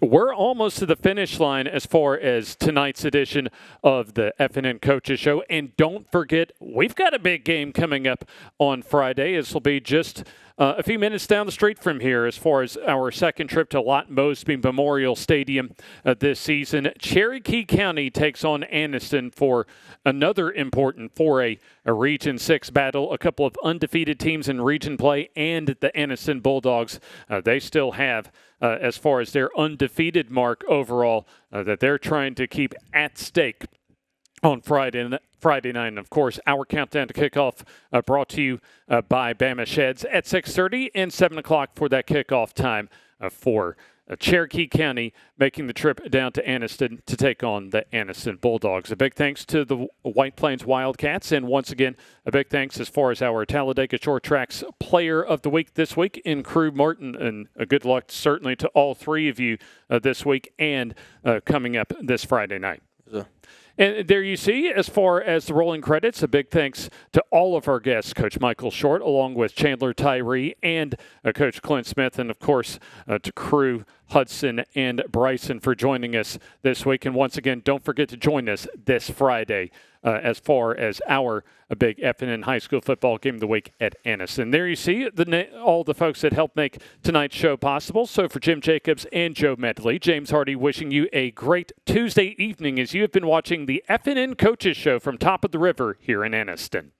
We're almost to the finish line as far as tonight's edition of the FNN Coaches Show. And don't forget, we've got a big game coming up on Friday. This will be just a few minutes down the street from here, as far as our second trip to Lot Mosby Memorial Stadium this season, Cherokee County takes on Anniston for another important 4A Region 6 battle. A couple of undefeated teams in region play, and the Anniston Bulldogs, they still have, as far as their undefeated mark overall, that they're trying to keep at stake on Friday night. And, of course, our countdown to kickoff brought to you by Bama Sheds at 6:30 and 7 o'clock for that kickoff time for Cherokee County making the trip down to Anniston to take on the Anniston Bulldogs. A big thanks to the White Plains Wildcats, and once again, a big thanks as far as our Talladega Short Tracks Player of the Week this week in Crew Martin, and a good luck certainly to all three of you this week and coming up this Friday night. And there you see, as far as the rolling credits, a big thanks to all of our guests, Coach Michael Shortt, along with Chandler, Tyree, and Coach Clint Smith, and, of course, to Crew, Hudson, and Bryson for joining us this week. And once again, don't forget to join us this Friday as far as our big FNN High School football game of the week at Anniston. There you see all the folks that helped make tonight's show possible. So for Jim Jacobs and Joe Medley, James Hardy wishing you a great Tuesday evening as you have been watching the FNN Coaches Show from Top of the River here in Anniston.